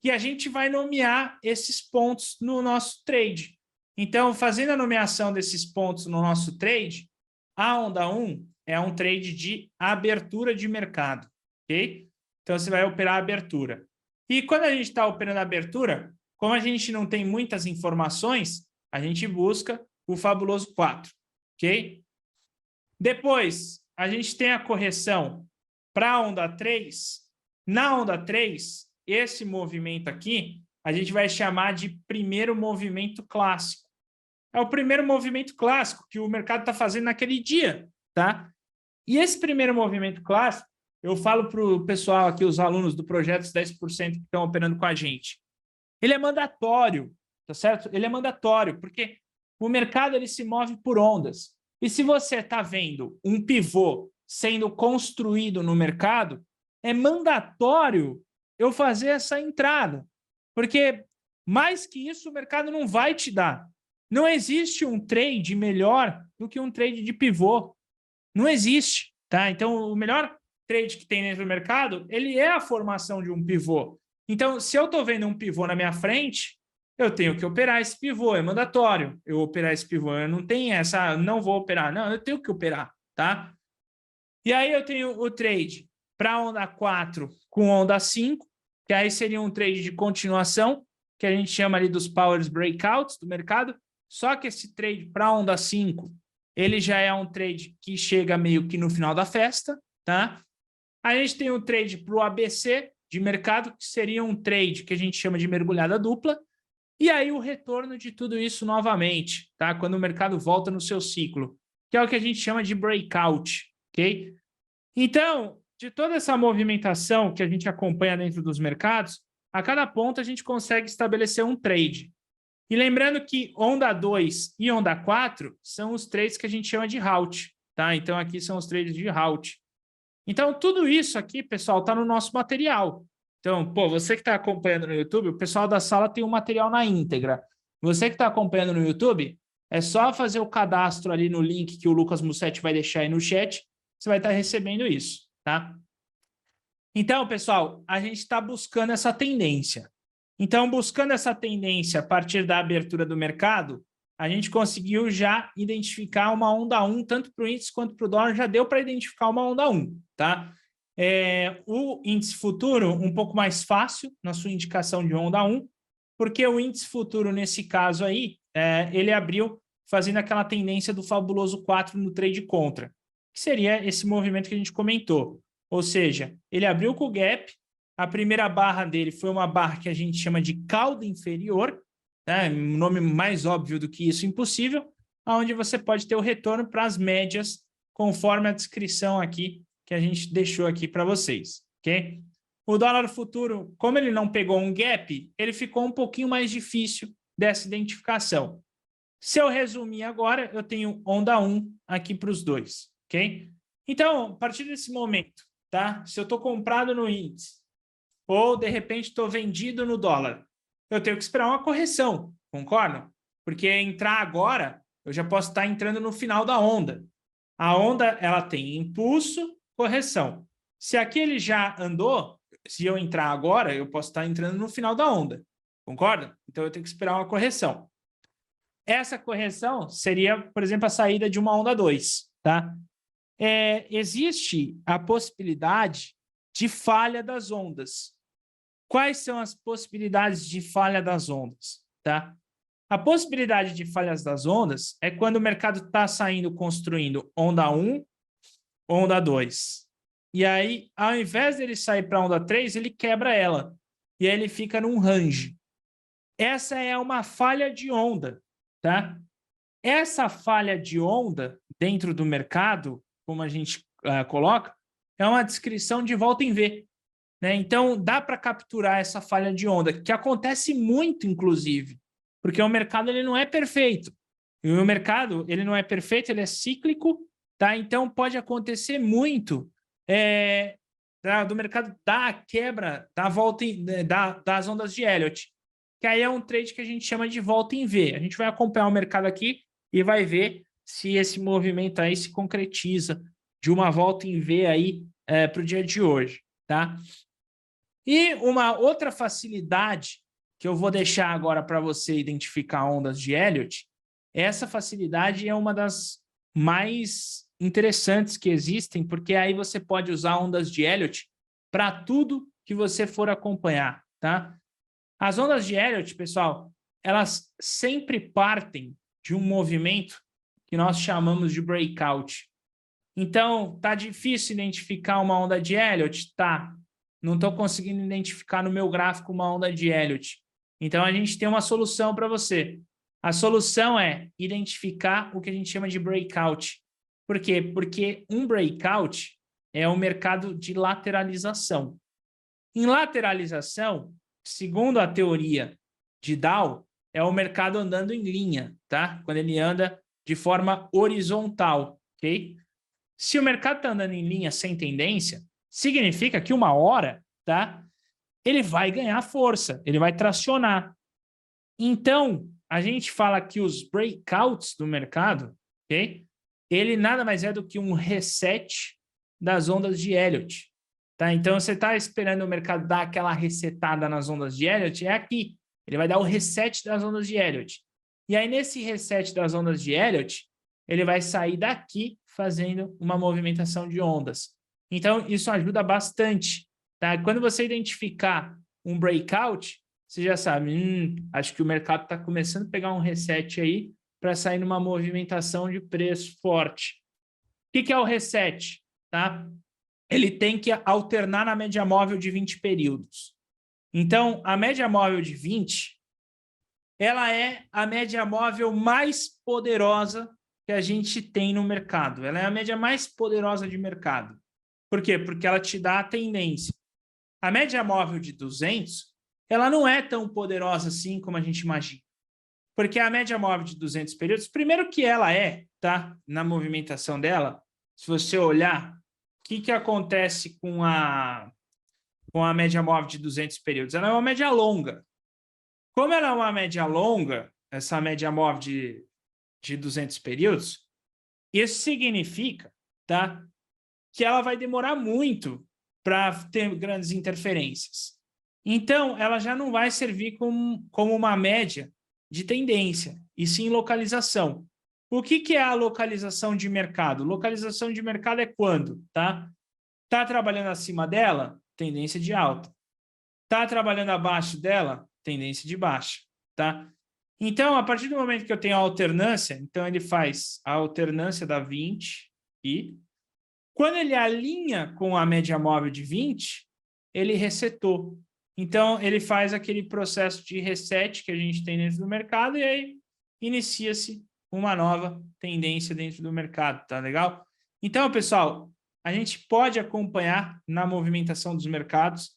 E a gente vai nomear esses pontos no nosso trade. Então, fazendo a nomeação desses pontos no nosso trade, a onda 1 é um trade de abertura de mercado, ok? Então, você vai operar a abertura. E quando a gente está operando a abertura, como a gente não tem muitas informações, a gente busca o fabuloso 4, ok? Depois, a gente tem a correção para a onda 3. Na onda 3, esse movimento aqui, a gente vai chamar de primeiro movimento clássico. É o primeiro movimento clássico que o mercado está fazendo naquele dia, tá? E esse primeiro movimento clássico, eu falo para o pessoal aqui, os alunos do projeto 10% que estão operando com a gente. Ele é mandatório, tá certo? Ele é mandatório, porque o mercado ele se move por ondas. E se você está vendo um pivô sendo construído no mercado, é mandatório eu fazer essa entrada. Porque mais que isso, o mercado não vai te dar. Não existe um trade melhor do que um trade de pivô. Não existe, tá? Então, o melhor trade que tem dentro do mercado, ele é a formação de um pivô. Então, se eu estou vendo um pivô na minha frente, eu tenho que operar esse pivô, é mandatório eu operar esse pivô. Eu não tenho essa, não vou operar. Não, eu tenho que operar, tá? E aí eu tenho o trade para onda 4 com onda 5, que aí seria um trade de continuação, que a gente chama ali dos powers breakouts do mercado. Só que esse trade para onda 5, ele já é um trade que chega meio que no final da festa, tá? A gente tem um trade para o ABC de mercado, que seria um trade que a gente chama de mergulhada dupla, e aí o retorno de tudo isso novamente, tá? Quando o mercado volta no seu ciclo, que é o que a gente chama de breakout, ok? Então, de toda essa movimentação que a gente acompanha dentro dos mercados, a cada ponto a gente consegue estabelecer um trade. E lembrando que onda 2 e onda 4 são os trades que a gente chama de halt, tá? Então, aqui são os trades de halt. Então, tudo isso aqui, pessoal, está no nosso material. Então, pô, você que está acompanhando no YouTube, o pessoal da sala tem o material na íntegra. Você que está acompanhando no YouTube, é só fazer o cadastro ali no link que o Lucas Mussetti vai deixar aí no chat, você vai estar recebendo isso, tá? Então, pessoal, a gente está buscando essa tendência. Então, buscando essa tendência a partir da abertura do mercado, a gente conseguiu já identificar uma onda 1, tanto para o índice quanto para o dólar, já deu para identificar uma onda 1, tá? O índice futuro, um pouco mais fácil na sua indicação de onda 1, porque o índice futuro, nesse caso aí, ele abriu fazendo aquela tendência do fabuloso 4 no trade contra, que seria esse movimento que a gente comentou. Ou seja, ele abriu com o gap, a primeira barra dele foi uma barra que a gente chama de cauda inferior, né? Um nome mais óbvio do que isso, impossível, onde você pode ter o retorno para as médias, conforme a descrição aqui que a gente deixou aqui para vocês, ok? O dólar futuro, como ele não pegou um gap, ele ficou um pouquinho mais difícil dessa identificação. Se eu resumir agora, eu tenho onda 1 aqui para os dois, ok? Então, a partir desse momento, tá? Se eu estou comprado no índice ou, de repente, estou vendido no dólar, eu tenho que esperar uma correção, concordam? Porque entrar agora, eu já posso estar entrando no final da onda. A onda, ela tem impulso, correção. Se aquele já andou, se eu entrar agora, eu posso estar entrando no final da onda, concorda? Então, eu tenho que esperar uma correção. Essa correção seria, por exemplo, a saída de uma onda 2, tá? Existe a possibilidade de falha das ondas. Quais são as possibilidades de falha das ondas, tá? A possibilidade de falhas das ondas é quando o mercado está saindo construindo onda 1, onda 2. E aí, ao invés dele sair para a onda 3, ele quebra ela. E aí ele fica num range. Essa é uma falha de onda, tá? Essa falha de onda dentro do mercado, como a gente coloca, é uma descrição de volta em V, né? Então, dá para capturar essa falha de onda, que acontece muito, inclusive, porque o mercado ele não é perfeito. E o mercado ele não é perfeito, ele é cíclico, tá? Então, pode acontecer muito do mercado dar a quebra da volta das ondas de Elliott, que aí é um trade que a gente chama de volta em V. A gente vai acompanhar o mercado aqui e vai ver se esse movimento aí se concretiza de uma volta em V aí para o dia de hoje, tá? E uma outra facilidade que eu vou deixar agora para você identificar ondas de Elliott, essa facilidade é uma das mais interessantes que existem, porque aí você pode usar ondas de Elliott para tudo que você for acompanhar, tá? As ondas de Elliott, pessoal, elas sempre partem de um movimento que nós chamamos de breakout. Então, tá difícil identificar uma onda de Elliott? Tá. Não estou conseguindo identificar no meu gráfico uma onda de Elliott. Então, a gente tem uma solução para você. A solução é identificar o que a gente chama de breakout. Por quê? Porque um breakout é o mercado de lateralização. Em lateralização, segundo a teoria de Dow, é o mercado andando em linha, tá? Quando ele anda de forma horizontal, ok? Se o mercado está andando em linha sem tendência, significa que uma hora, tá? Ele vai ganhar força, ele vai tracionar. Então, a gente fala que os breakouts do mercado, ok? Ele nada mais é do que um reset das ondas de Elliott, tá? Então, você está esperando o mercado dar aquela resetada nas ondas de Elliott, é aqui. Ele vai dar o reset das ondas de Elliott. E aí, nesse reset das ondas de Elliott, ele vai sair daqui fazendo uma movimentação de ondas. Então, isso ajuda bastante, tá? Quando você identificar um breakout, você já sabe, acho que o mercado está começando a pegar um reset aí para sair numa movimentação de preço forte. O que é o reset? Tá? Ele tem que alternar na média móvel de 20 períodos. Então, a média móvel de 20, ela é a média móvel mais poderosa que a gente tem no mercado. Ela é a média mais poderosa de mercado. Por quê? Porque ela te dá a tendência. A média móvel de 200, ela não é tão poderosa assim como a gente imagina. Porque a média móvel de 200 períodos, primeiro que ela é, tá? Na movimentação dela, se você olhar, o que acontece com a média móvel de 200 períodos? Ela é uma média longa. Como ela é uma média longa, essa média móvel de 200 períodos, isso significa, tá? Que ela vai demorar muito para ter grandes interferências. Então, ela já não vai servir como uma média de tendência, e sim localização. O que é a localização de mercado? Localização de mercado é quando, tá? Tá trabalhando acima dela? Tendência de alta. Tá trabalhando abaixo dela? Tendência de baixa, tá? Então, a partir do momento que eu tenho a alternância, então ele faz a alternância da 20 e quando ele alinha com a média móvel de 20, ele resetou. Então, ele faz aquele processo de reset que a gente tem dentro do mercado e aí inicia-se uma nova tendência dentro do mercado, tá legal? Então, pessoal, a gente pode acompanhar na movimentação dos mercados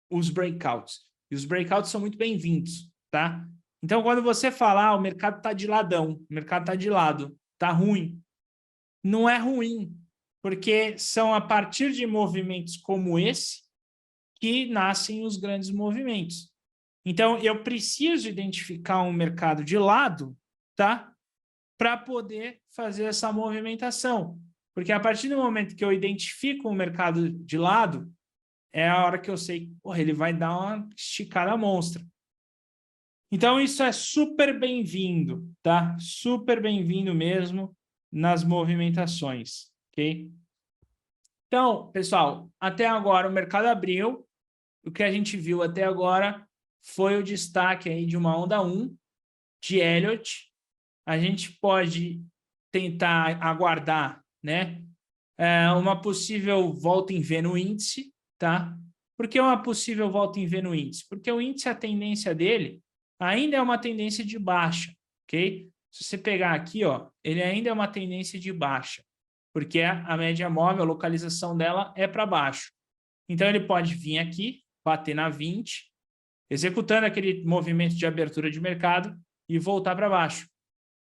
os breakouts. E os breakouts são muito bem-vindos, tá? Então, quando você falar, o mercado está de ladão, o mercado está de lado, está ruim, não é ruim, porque são a partir de movimentos como esse que nascem os grandes movimentos. Então, eu preciso identificar um mercado de lado, tá? Para poder fazer essa movimentação. Porque a partir do momento que eu identifico um mercado de lado, é a hora que eu sei que ele vai dar uma esticada monstra. Então, isso é super bem-vindo, tá? Super bem-vindo mesmo nas movimentações, ok? Então, pessoal, até agora o mercado abriu. O que a gente viu até agora foi o destaque aí de uma onda 1 de Elliott. A gente pode tentar aguardar, né, uma possível volta em V no índice, tá? Por que uma possível volta em V no índice? Porque o índice, a tendência dele ainda é uma tendência de baixa, ok? Se você pegar aqui, ó, ele ainda é uma tendência de baixa, porque a média móvel, a localização dela é para baixo. Então, ele pode vir aqui, bater na 20, executando aquele movimento de abertura de mercado e voltar para baixo.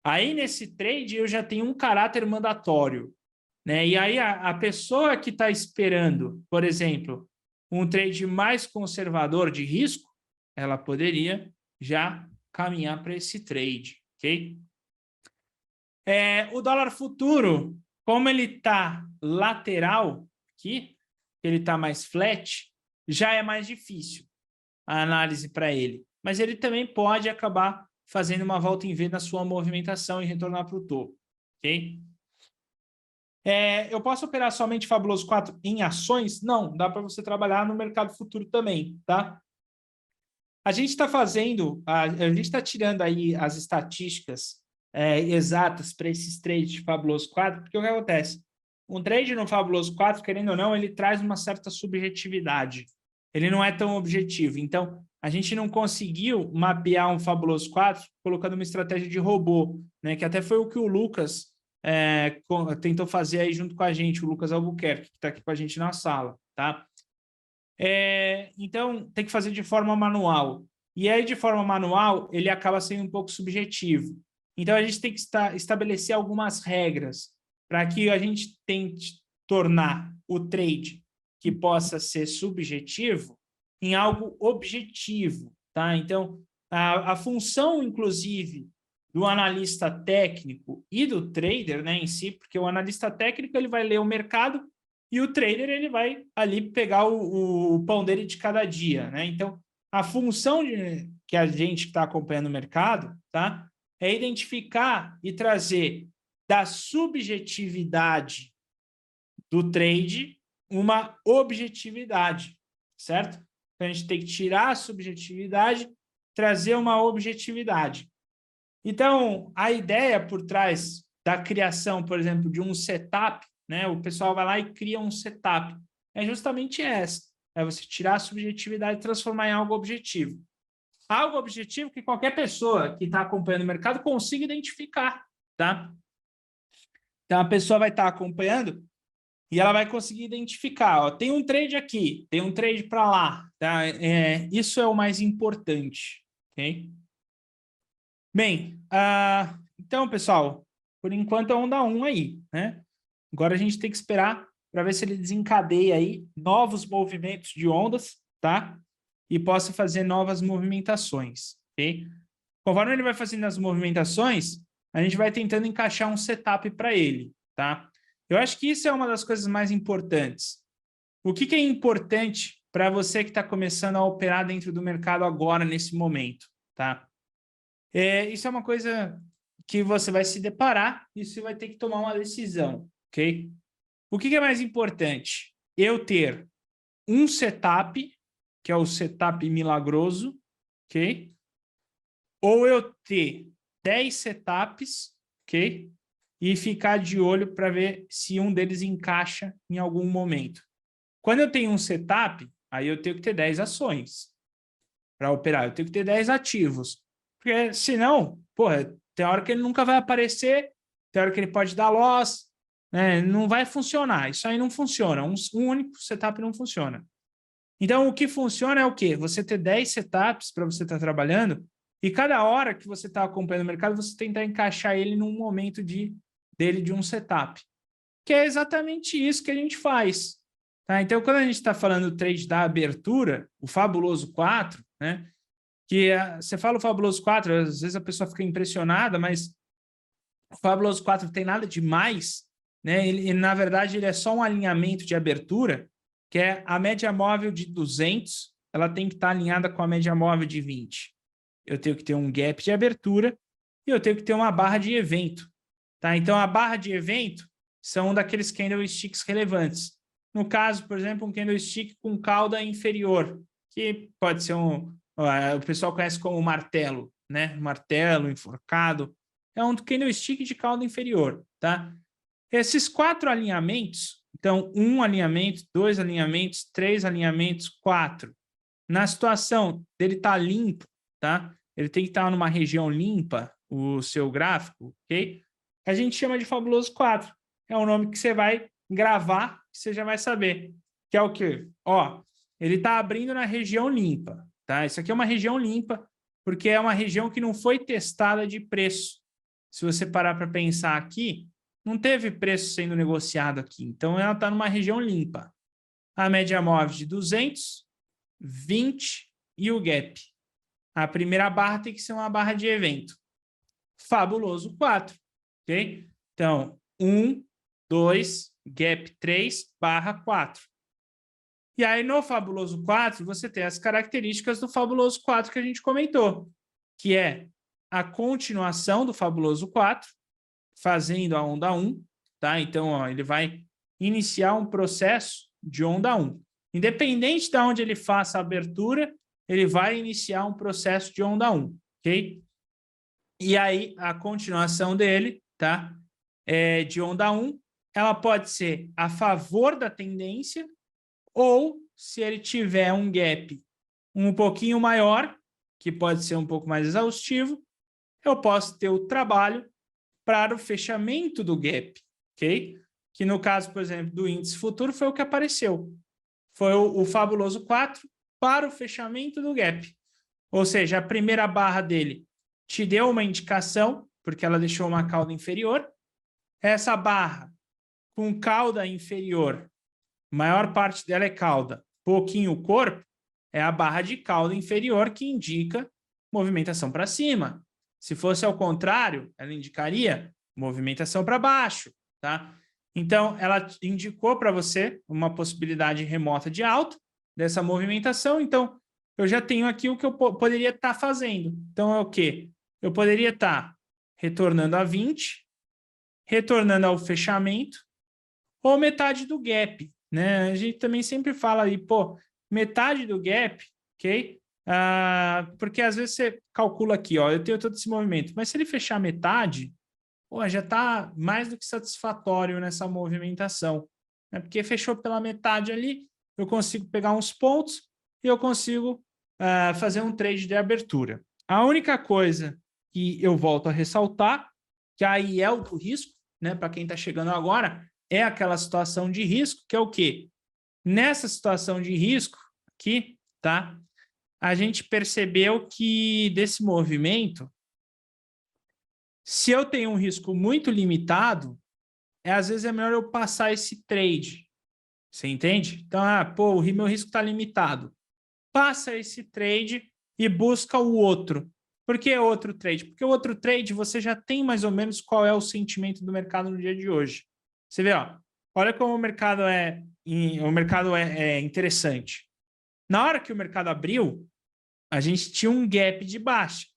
Aí, nesse trade, eu já tenho um caráter mandatório, né? E aí, a pessoa que está esperando, por exemplo, um trade mais conservador de risco, ela poderia já caminhar para esse trade, ok? O dólar futuro, Como ele está lateral aqui, ele está mais flat, já é mais difícil a análise para ele. Mas ele também pode acabar fazendo uma volta em V na sua movimentação e retornar para o topo. Ok? Eu posso operar somente Fabuloso 4 em ações? Não, dá para você trabalhar no mercado futuro também, tá? A gente está fazendo, a gente está tirando aí as estatísticas exatas para esses trades de Fabuloso 4, porque o que acontece? Um trade no Fabuloso 4, querendo ou não, ele traz uma certa subjetividade. Ele não é tão objetivo. Então, a gente não conseguiu mapear um Fabuloso 4 colocando uma estratégia de robô, né? Que até foi o que o Lucas tentou fazer aí junto com a gente, o Lucas Albuquerque, que está aqui com a gente na sala, tá? Então, tem que fazer de forma manual. E aí, de forma manual, ele acaba sendo um pouco subjetivo. Então, a gente tem que estabelecer algumas regras para que a gente tente tornar o trade que possa ser subjetivo em algo objetivo, tá? Então, a função, inclusive, do analista técnico e do trader, né, em si, porque o analista técnico ele vai ler o mercado e o trader ele vai ali pegar o pão dele de cada dia, né? Então, a função que a gente está acompanhando o mercado, tá? É identificar e trazer da subjetividade do trade uma objetividade, certo? Então, a gente tem que tirar a subjetividade, trazer uma objetividade. Então, a ideia por trás da criação, por exemplo, de um setup, né? O pessoal vai lá e cria um setup. É justamente essa. É você tirar a subjetividade e transformar em algo objetivo. Algo objetivo que qualquer pessoa que está acompanhando o mercado consiga identificar, tá? Então, a pessoa vai estar acompanhando e ela vai conseguir identificar, ó, tem um trade aqui, tem um trade para lá, tá? Isso é o mais importante, ok? Bem, então, pessoal, por enquanto é onda 1 aí, né? Agora a gente tem que esperar para ver se ele desencadeia aí novos movimentos de ondas, tá? E possa fazer novas movimentações, ok? Conforme ele vai fazendo as movimentações, a gente vai tentando encaixar um setup para ele, tá? Eu acho que isso é uma das coisas mais importantes. O que é importante para você que está começando a operar dentro do mercado agora, nesse momento, tá? Isso é uma coisa que você vai se deparar e você vai ter que tomar uma decisão, ok? O que é mais importante? Eu ter um setup, que é o setup milagroso, ok? Ou eu ter 10 setups, ok? E ficar de olho para ver se um deles encaixa em algum momento. Quando eu tenho um setup, aí eu tenho que ter 10 ações para operar. Eu tenho que ter 10 ativos. Porque senão, porra, tem hora que ele nunca vai aparecer, tem hora que ele pode dar loss, né? Não vai funcionar. Isso aí não funciona. Um único setup não funciona. Então, o que funciona é o quê? Você ter 10 setups para você estar trabalhando e cada hora que você está acompanhando o mercado, você tentar encaixar ele num momento dele de um setup. Que é exatamente isso que a gente faz. Tá? Então, quando a gente está falando do trade da abertura, o Fabuloso 4, né? Que você fala o Fabuloso 4, às vezes a pessoa fica impressionada, mas o Fabuloso 4 não tem nada demais, né? Na verdade, ele é só um alinhamento de abertura, que é a média móvel de 200, ela tem que estar alinhada com a média móvel de 20. Eu tenho que ter um gap de abertura e eu tenho que ter uma barra de evento. Tá? Então, a barra de evento são daqueles candlesticks relevantes. No caso, por exemplo, um candlestick com cauda inferior, que pode ser o pessoal conhece como martelo, né? Martelo, enforcado. É um candlestick de cauda inferior, tá? Esses 4 alinhamentos, então, 1 alinhamento, 2 alinhamentos, 3 alinhamentos, 4. Na situação dele estar limpo, tá? Ele tem que estar numa região limpa, o seu gráfico, ok? A gente chama de Fabuloso 4. É um nome que você vai gravar, que você já vai saber. Que é o quê? Ó, ele está abrindo na região limpa, tá? Isso aqui é uma região limpa, porque é uma região que não foi testada de preço. Se você parar para pensar aqui, não teve preço sendo negociado aqui. Então, ela está numa região limpa. A média móvel de 200, 20 e o gap. A primeira barra tem que ser uma barra de evento. Fabuloso 4, ok? Então, 1, 2, gap 3/4. E aí, no fabuloso 4, você tem as características do fabuloso 4 que a gente comentou, que é a continuação do fabuloso 4, fazendo a onda 1, tá? Então, ó, ele vai iniciar um processo de onda 1. Independente de onde ele faça a abertura, ele vai iniciar um processo de onda 1, ok? E aí, a continuação dele, tá? De onda 1, ela pode ser a favor da tendência ou, se ele tiver um gap um pouquinho maior, que pode ser um pouco mais exaustivo, eu posso ter o trabalho para o fechamento do gap, ok? Que no caso, por exemplo, do índice futuro foi o que apareceu. Foi o fabuloso 4 para o fechamento do gap. Ou seja, a primeira barra dele te deu uma indicação, porque ela deixou uma cauda inferior. Essa barra com cauda inferior, maior parte dela é cauda, pouquinho corpo, é a barra de cauda inferior que indica movimentação para cima. Se fosse ao contrário, ela indicaria movimentação para baixo, tá? Então, ela indicou para você uma possibilidade remota de alta dessa movimentação. Então, eu já tenho aqui o que eu poderia estar fazendo. Então, é o quê? Eu poderia estar retornando a 20, retornando ao fechamento, ou metade do gap, né? A gente também sempre fala aí, pô, metade do gap, ok? Porque às vezes você calcula aqui, ó, eu tenho todo esse movimento, mas se ele fechar metade, pô, já está mais do que satisfatório nessa movimentação, né? Porque fechou pela metade ali, eu consigo pegar uns pontos e eu consigo fazer um trade de abertura. A única coisa que eu volto a ressaltar, que aí é o do risco, né? Para quem está chegando agora, é aquela situação de risco, que é o quê? Nessa situação de risco aqui, tá? A gente percebeu que desse movimento, se eu tenho um risco muito limitado, às vezes é melhor eu passar esse trade. Você entende? Então, pô, o meu risco está limitado. Passa esse trade e busca o outro. Por que outro trade? Porque o outro trade você já tem mais ou menos qual é o sentimento do mercado no dia de hoje. Você vê, ó, olha como o mercado é interessante. Na hora que o mercado abriu, a gente tinha um gap de baixa.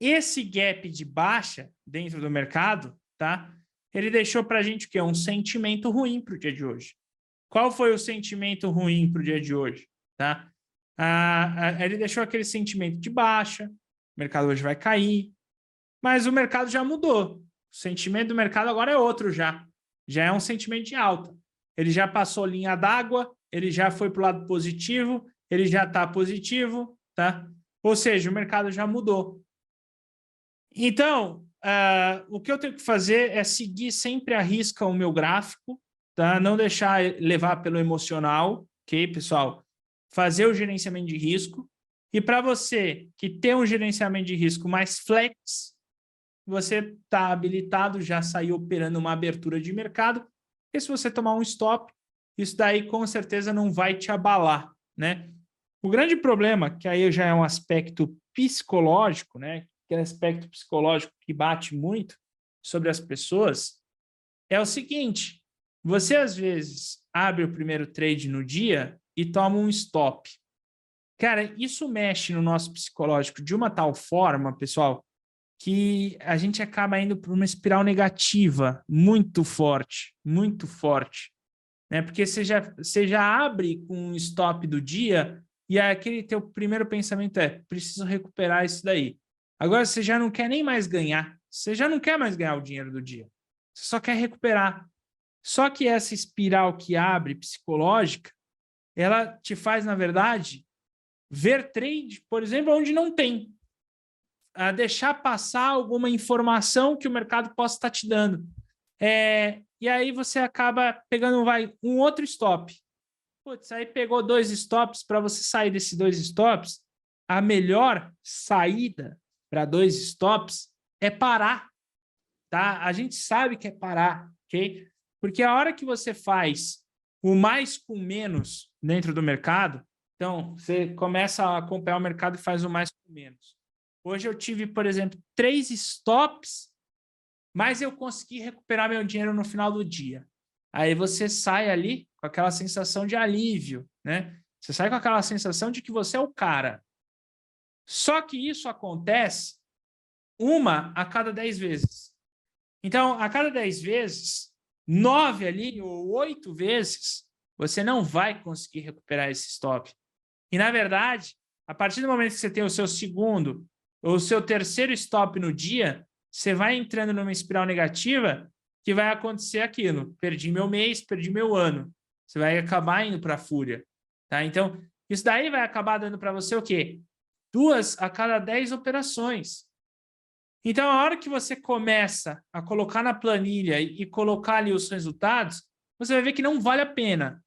Esse gap de baixa dentro do mercado, tá? Ele deixou para a gente o quê? Um sentimento ruim para o dia de hoje. Qual foi o sentimento ruim para o dia de hoje? Tá? Ele deixou aquele sentimento de baixa, o mercado hoje vai cair, mas o mercado já mudou. O sentimento do mercado agora é outro já. Já é um sentimento de alta. Ele já passou linha d'água, ele já foi para o lado positivo, ele já está positivo, tá? Ou seja, o mercado já mudou. Então, o que eu tenho que fazer é seguir sempre à risca o meu gráfico, tá? Não deixar levar pelo emocional, ok, pessoal? Fazer o gerenciamento de risco. E para você que tem um gerenciamento de risco mais flex, você está habilitado, já saiu operando uma abertura de mercado, e se você tomar um stop, isso daí com certeza não vai te abalar, né? O grande problema, que aí já é um aspecto psicológico, né? Aquele aspecto psicológico que bate muito sobre as pessoas, é o seguinte: você às vezes abre o primeiro trade no dia e toma um stop. Cara, isso mexe no nosso psicológico de uma tal forma, pessoal, que a gente acaba indo para uma espiral negativa muito forte, né? Porque você já abre com um stop do dia e aquele teu primeiro pensamento é: preciso recuperar isso daí. Agora você já não quer nem mais ganhar, você já não quer mais ganhar o dinheiro do dia, você só quer recuperar. Só que essa espiral que abre psicológica, ela te faz, na verdade, ver trade, por exemplo, onde não tem. Deixar passar alguma informação que o mercado possa estar te dando. E aí você acaba pegando um outro stop. Putz, aí pegou 2 stops. Para você sair desses 2 stops, a melhor saída para 2 stops é parar. Tá? A gente sabe que é parar, ok? Porque a hora que você faz o mais com menos dentro do mercado, então você começa a acompanhar o mercado e faz o mais com menos. Hoje eu tive, por exemplo, 3 stops mas eu consegui recuperar meu dinheiro no final do dia. Aí você sai ali com aquela sensação de alívio, né? Você sai com aquela sensação de que você é o cara. Só que isso acontece 1 a cada 10 vezes. Então, a cada 10 vezes, 9 ali ou 8 vezes, você não vai conseguir recuperar esse stop. E, na verdade, a partir do momento que você tem o seu segundo ou o seu terceiro stop no dia, você vai entrando numa espiral negativa que vai acontecer aquilo. Perdi meu mês, perdi meu ano. Você vai acabar indo para a fúria. Tá? Então, isso daí vai acabar dando para você o quê? 2 a cada 10 operações. Então, a hora que você começa a colocar na planilha e colocar ali os resultados, você vai ver que não vale a pena.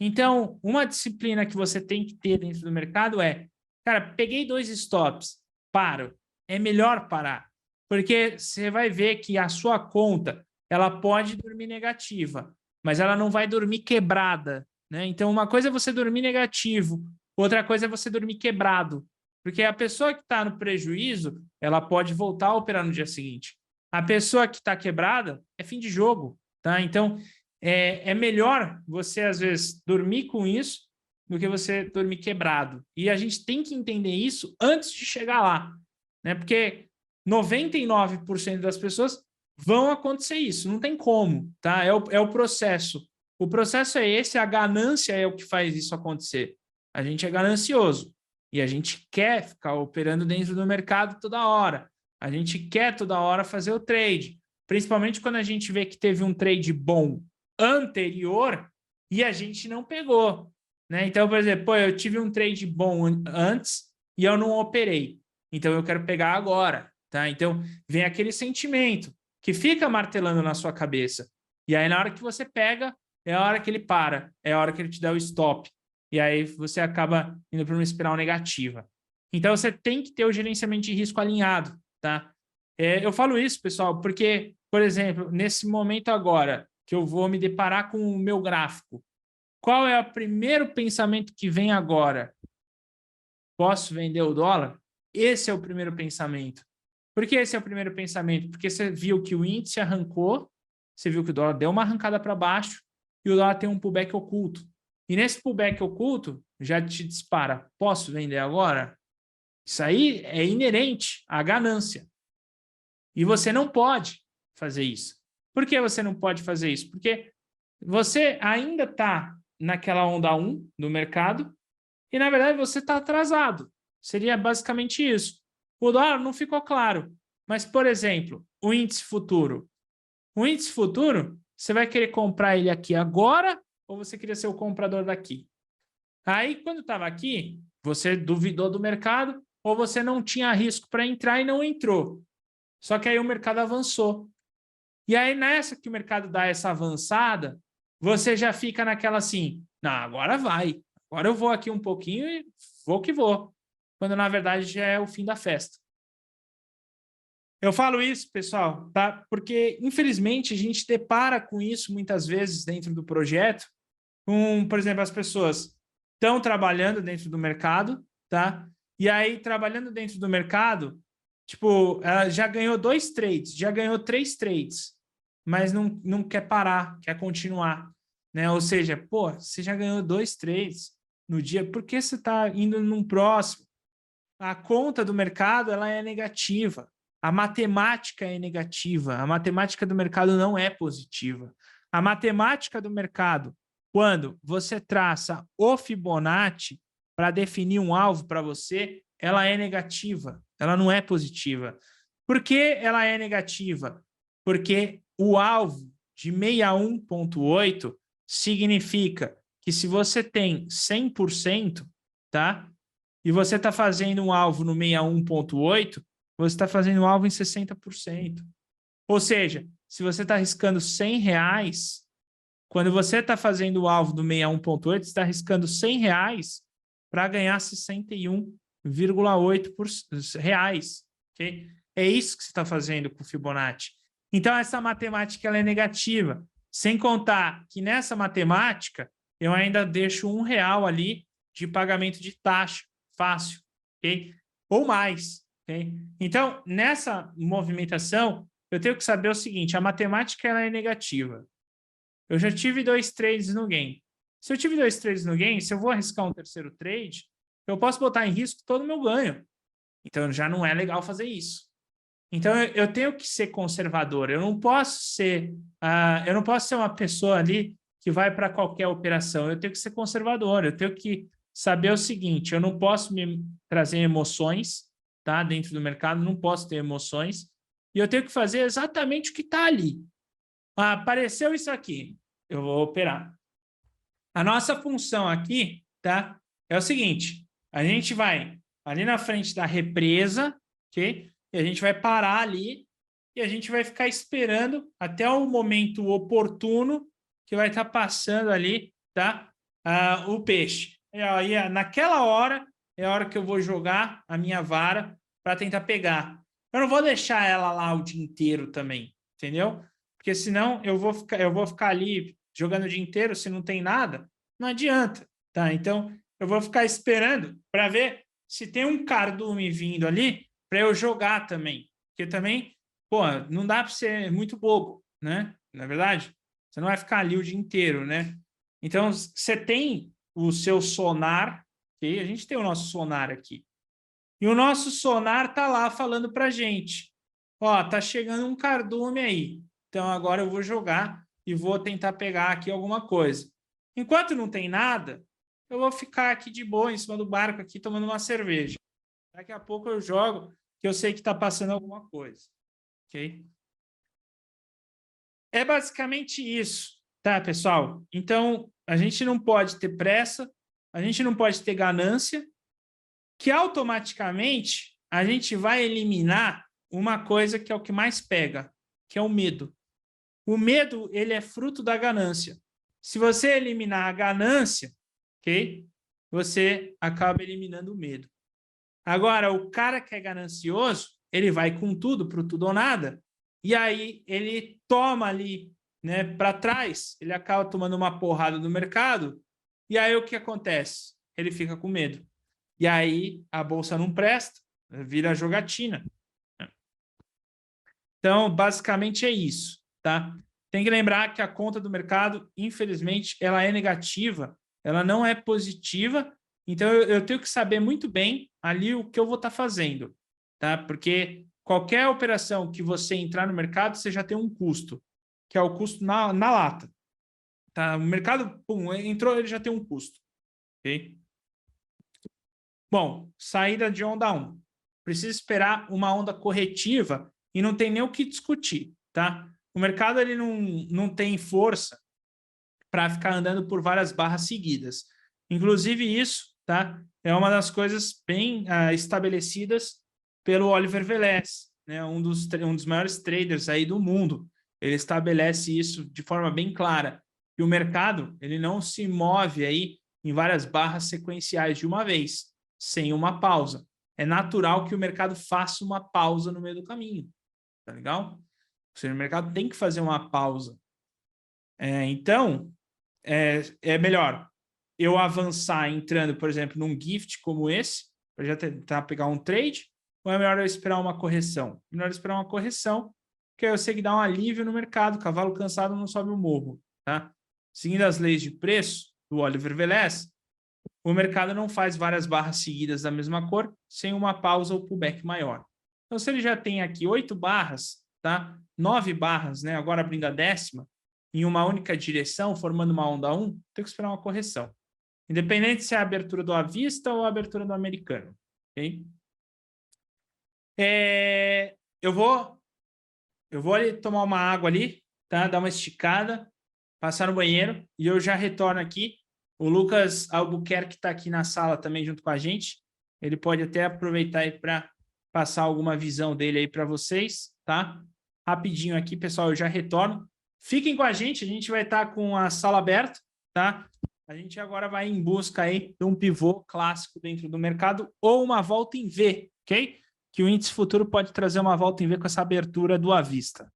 Então, uma disciplina que você tem que ter dentro do mercado é, cara, peguei 2 stops, paro. É melhor parar, porque você vai ver que a sua conta, ela pode dormir negativa, mas ela não vai dormir quebrada, né? Então, uma coisa é você dormir negativo, outra coisa é você dormir quebrado, porque a pessoa que está no prejuízo, ela pode voltar a operar no dia seguinte. A pessoa que está quebrada é fim de jogo, tá? Então, é melhor você, às vezes, dormir com isso do que você dormir quebrado. E a gente tem que entender isso antes de chegar lá, né? Porque 99% das pessoas vão acontecer isso, não tem como, tá? É o processo. O processo é esse, a ganância é o que faz isso acontecer. A gente é ganancioso e a gente quer ficar operando dentro do mercado toda hora. A gente quer toda hora fazer o trade, principalmente quando a gente vê que teve um trade bom anterior e a gente não pegou, né? Então, por exemplo, pô, eu tive um trade bom antes e eu não operei. Então, eu quero pegar agora, tá? Então, vem aquele sentimento que fica martelando na sua cabeça. E aí, na hora que você pega, é a hora que ele para, é a hora que ele te dá o stop. E aí, você acaba indo para uma espiral negativa. Então, você tem que ter o gerenciamento de risco alinhado, tá? Eu falo isso, pessoal, porque, por exemplo, nesse momento agora, que eu vou me deparar com o meu gráfico, qual é o primeiro pensamento que vem agora? Posso vender o dólar? Esse é o primeiro pensamento. Por que esse é o primeiro pensamento? Porque você viu que o índice arrancou, você viu que o dólar deu uma arrancada para baixo e o dólar tem um pullback oculto. E nesse pullback oculto, já te dispara, posso vender agora? Isso aí é inerente à ganância. E você não pode fazer isso. Por que você não pode fazer isso? Porque você ainda está naquela onda 1 do mercado e, na verdade, você está atrasado. Seria basicamente isso. O dólar não ficou claro. Mas, por exemplo, o índice futuro. O índice futuro, você vai querer comprar ele aqui agora ou você queria ser o comprador daqui? Aí, quando estava aqui, você duvidou do mercado ou você não tinha risco para entrar e não entrou. Só que aí o mercado avançou. E aí, nessa que o mercado dá essa avançada, você já fica naquela assim, não, agora vai. Agora eu vou aqui um pouquinho e vou que vou. Quando, na verdade, já é o fim da festa. Eu falo isso, pessoal, tá? Porque, infelizmente, a gente depara com isso muitas vezes dentro do projeto. Por exemplo, as pessoas estão trabalhando dentro do mercado, tá? E aí, trabalhando dentro do mercado, tipo, ela já ganhou 2 trades, já ganhou 3 trades, mas não quer parar, quer continuar, né? Ou seja, pô, você já ganhou 2 trades no dia, por que você está indo num próximo? A conta do mercado, ela é negativa. A matemática é negativa. A matemática do mercado não é positiva. A matemática do mercado, quando você traça o Fibonacci para definir um alvo para você, ela é negativa, ela não é positiva. Por que ela é negativa? Porque o alvo de 61,8 significa que se você tem 100%, tá? E você está fazendo um alvo no 61,8, você está fazendo um alvo em 60%. Ou seja, se você está arriscando R$100, quando você está fazendo o alvo do 61,8, você está arriscando R$100 para ganhar 61,8 reais. Okay? É isso que você está fazendo com o Fibonacci. Então, essa matemática ela é negativa. Sem contar que nessa matemática, eu ainda deixo R$1 ali de pagamento de taxa. Fácil, ok? Ou mais, ok? Então, nessa movimentação, eu tenho que saber o seguinte, a matemática ela é negativa. Eu já tive 2 trades no game. Se eu tive 2 trades no game, se eu vou arriscar um terceiro trade, eu posso botar em risco todo o meu ganho. Então, já não é legal fazer isso. Então, eu tenho que ser conservador. Eu não posso ser uma pessoa ali que vai para qualquer operação. Eu tenho que ser conservador. Eu tenho que saber o seguinte, eu não posso me trazer emoções, tá? Dentro do mercado, não posso ter emoções. E eu tenho que fazer exatamente o que está ali. Apareceu isso aqui, eu vou operar. A nossa função aqui, tá? É o seguinte, a gente vai ali na frente da represa, ok? E a gente vai parar ali e a gente vai ficar esperando até o momento oportuno que vai estar passando ali, tá? O peixe. E aí, naquela hora, é a hora que eu vou jogar a minha vara para tentar pegar. Eu não vou deixar ela lá o dia inteiro também, entendeu? Porque senão eu vou ficar ali jogando o dia inteiro, se não tem nada, não adianta, tá? Então, eu vou ficar esperando para ver se tem um cardume vindo ali para eu jogar também. Porque também, pô, não dá para ser muito bobo, né? Na verdade, você não vai ficar ali o dia inteiro, né? Então, você tem o seu sonar, ok? A gente tem o nosso sonar aqui. E o nosso sonar tá lá falando para a gente. Ó, tá chegando um cardume aí. Então, agora eu vou jogar e vou tentar pegar aqui alguma coisa. Enquanto não tem nada, eu vou ficar aqui de boa em cima do barco aqui tomando uma cerveja. Daqui a pouco eu jogo, que eu sei que está passando alguma coisa. Ok? É basicamente isso, tá, pessoal? Então, a gente não pode ter pressa, a gente não pode ter ganância, que automaticamente a gente vai eliminar uma coisa que é o que mais pega, que é o medo. O medo, ele é fruto da ganância. Se você eliminar a ganância, ok? Você acaba eliminando o medo. Agora, o cara que é ganancioso, ele vai com tudo, pro tudo ou nada, e aí ele toma ali, né, para trás, ele acaba tomando uma porrada no mercado, e aí o que acontece? Ele fica com medo. E aí a bolsa não presta, vira jogatina. Então, basicamente é isso, tá? Tem que lembrar que a conta do mercado, infelizmente, ela é negativa, ela não é positiva, então eu tenho que saber muito bem ali o que eu vou estar fazendo, tá? Porque qualquer operação que você entrar no mercado, você já tem um custo, que é o custo na lata. Tá? O mercado, pum, entrou, ele já tem um custo, ok? Bom, saída de onda 1. Precisa esperar uma onda corretiva e não tem nem o que discutir, tá? O mercado ele não tem força para ficar andando por várias barras seguidas. Inclusive isso, tá? É uma das coisas bem estabelecidas pelo Oliver Velez, né? Um dos maiores traders aí do mundo. Ele estabelece isso de forma bem clara. E o mercado ele não se move aí em várias barras sequenciais de uma vez, sem uma pausa. É natural que o mercado faça uma pausa no meio do caminho. Tá legal? Ou seja, o mercado tem que fazer uma pausa. Então, é melhor eu avançar entrando, por exemplo, num gift como esse, para já tentar pegar um trade, ou é melhor eu esperar uma correção? É melhor esperar uma correção, porque eu sei que dá um alívio no mercado, cavalo cansado não sobe o morro. Tá? Seguindo as leis de preço do Oliver Velez, o mercado não faz várias barras seguidas da mesma cor sem uma pausa ou pullback maior. Então, se ele já tem aqui 8 barras, tá? 9 barras, né? Agora abrindo a 10ª, em uma única direção, formando uma onda 1, tem que esperar uma correção. Independente se é a abertura do à vista ou a abertura do americano. Okay? Eu vou ali tomar uma água ali, tá? Dar uma esticada, passar no banheiro e eu já retorno aqui. O Lucas Albuquerque está aqui na sala também junto com a gente. Ele pode até aproveitar aí para passar alguma visão dele aí para vocês, tá? Rapidinho aqui, pessoal, eu já retorno. Fiquem com a gente vai estar com a sala aberta, tá? A gente agora vai em busca aí de um pivô clássico dentro do mercado ou uma volta em V, ok? Que o índice futuro pode trazer uma volta em V com essa abertura do à vista.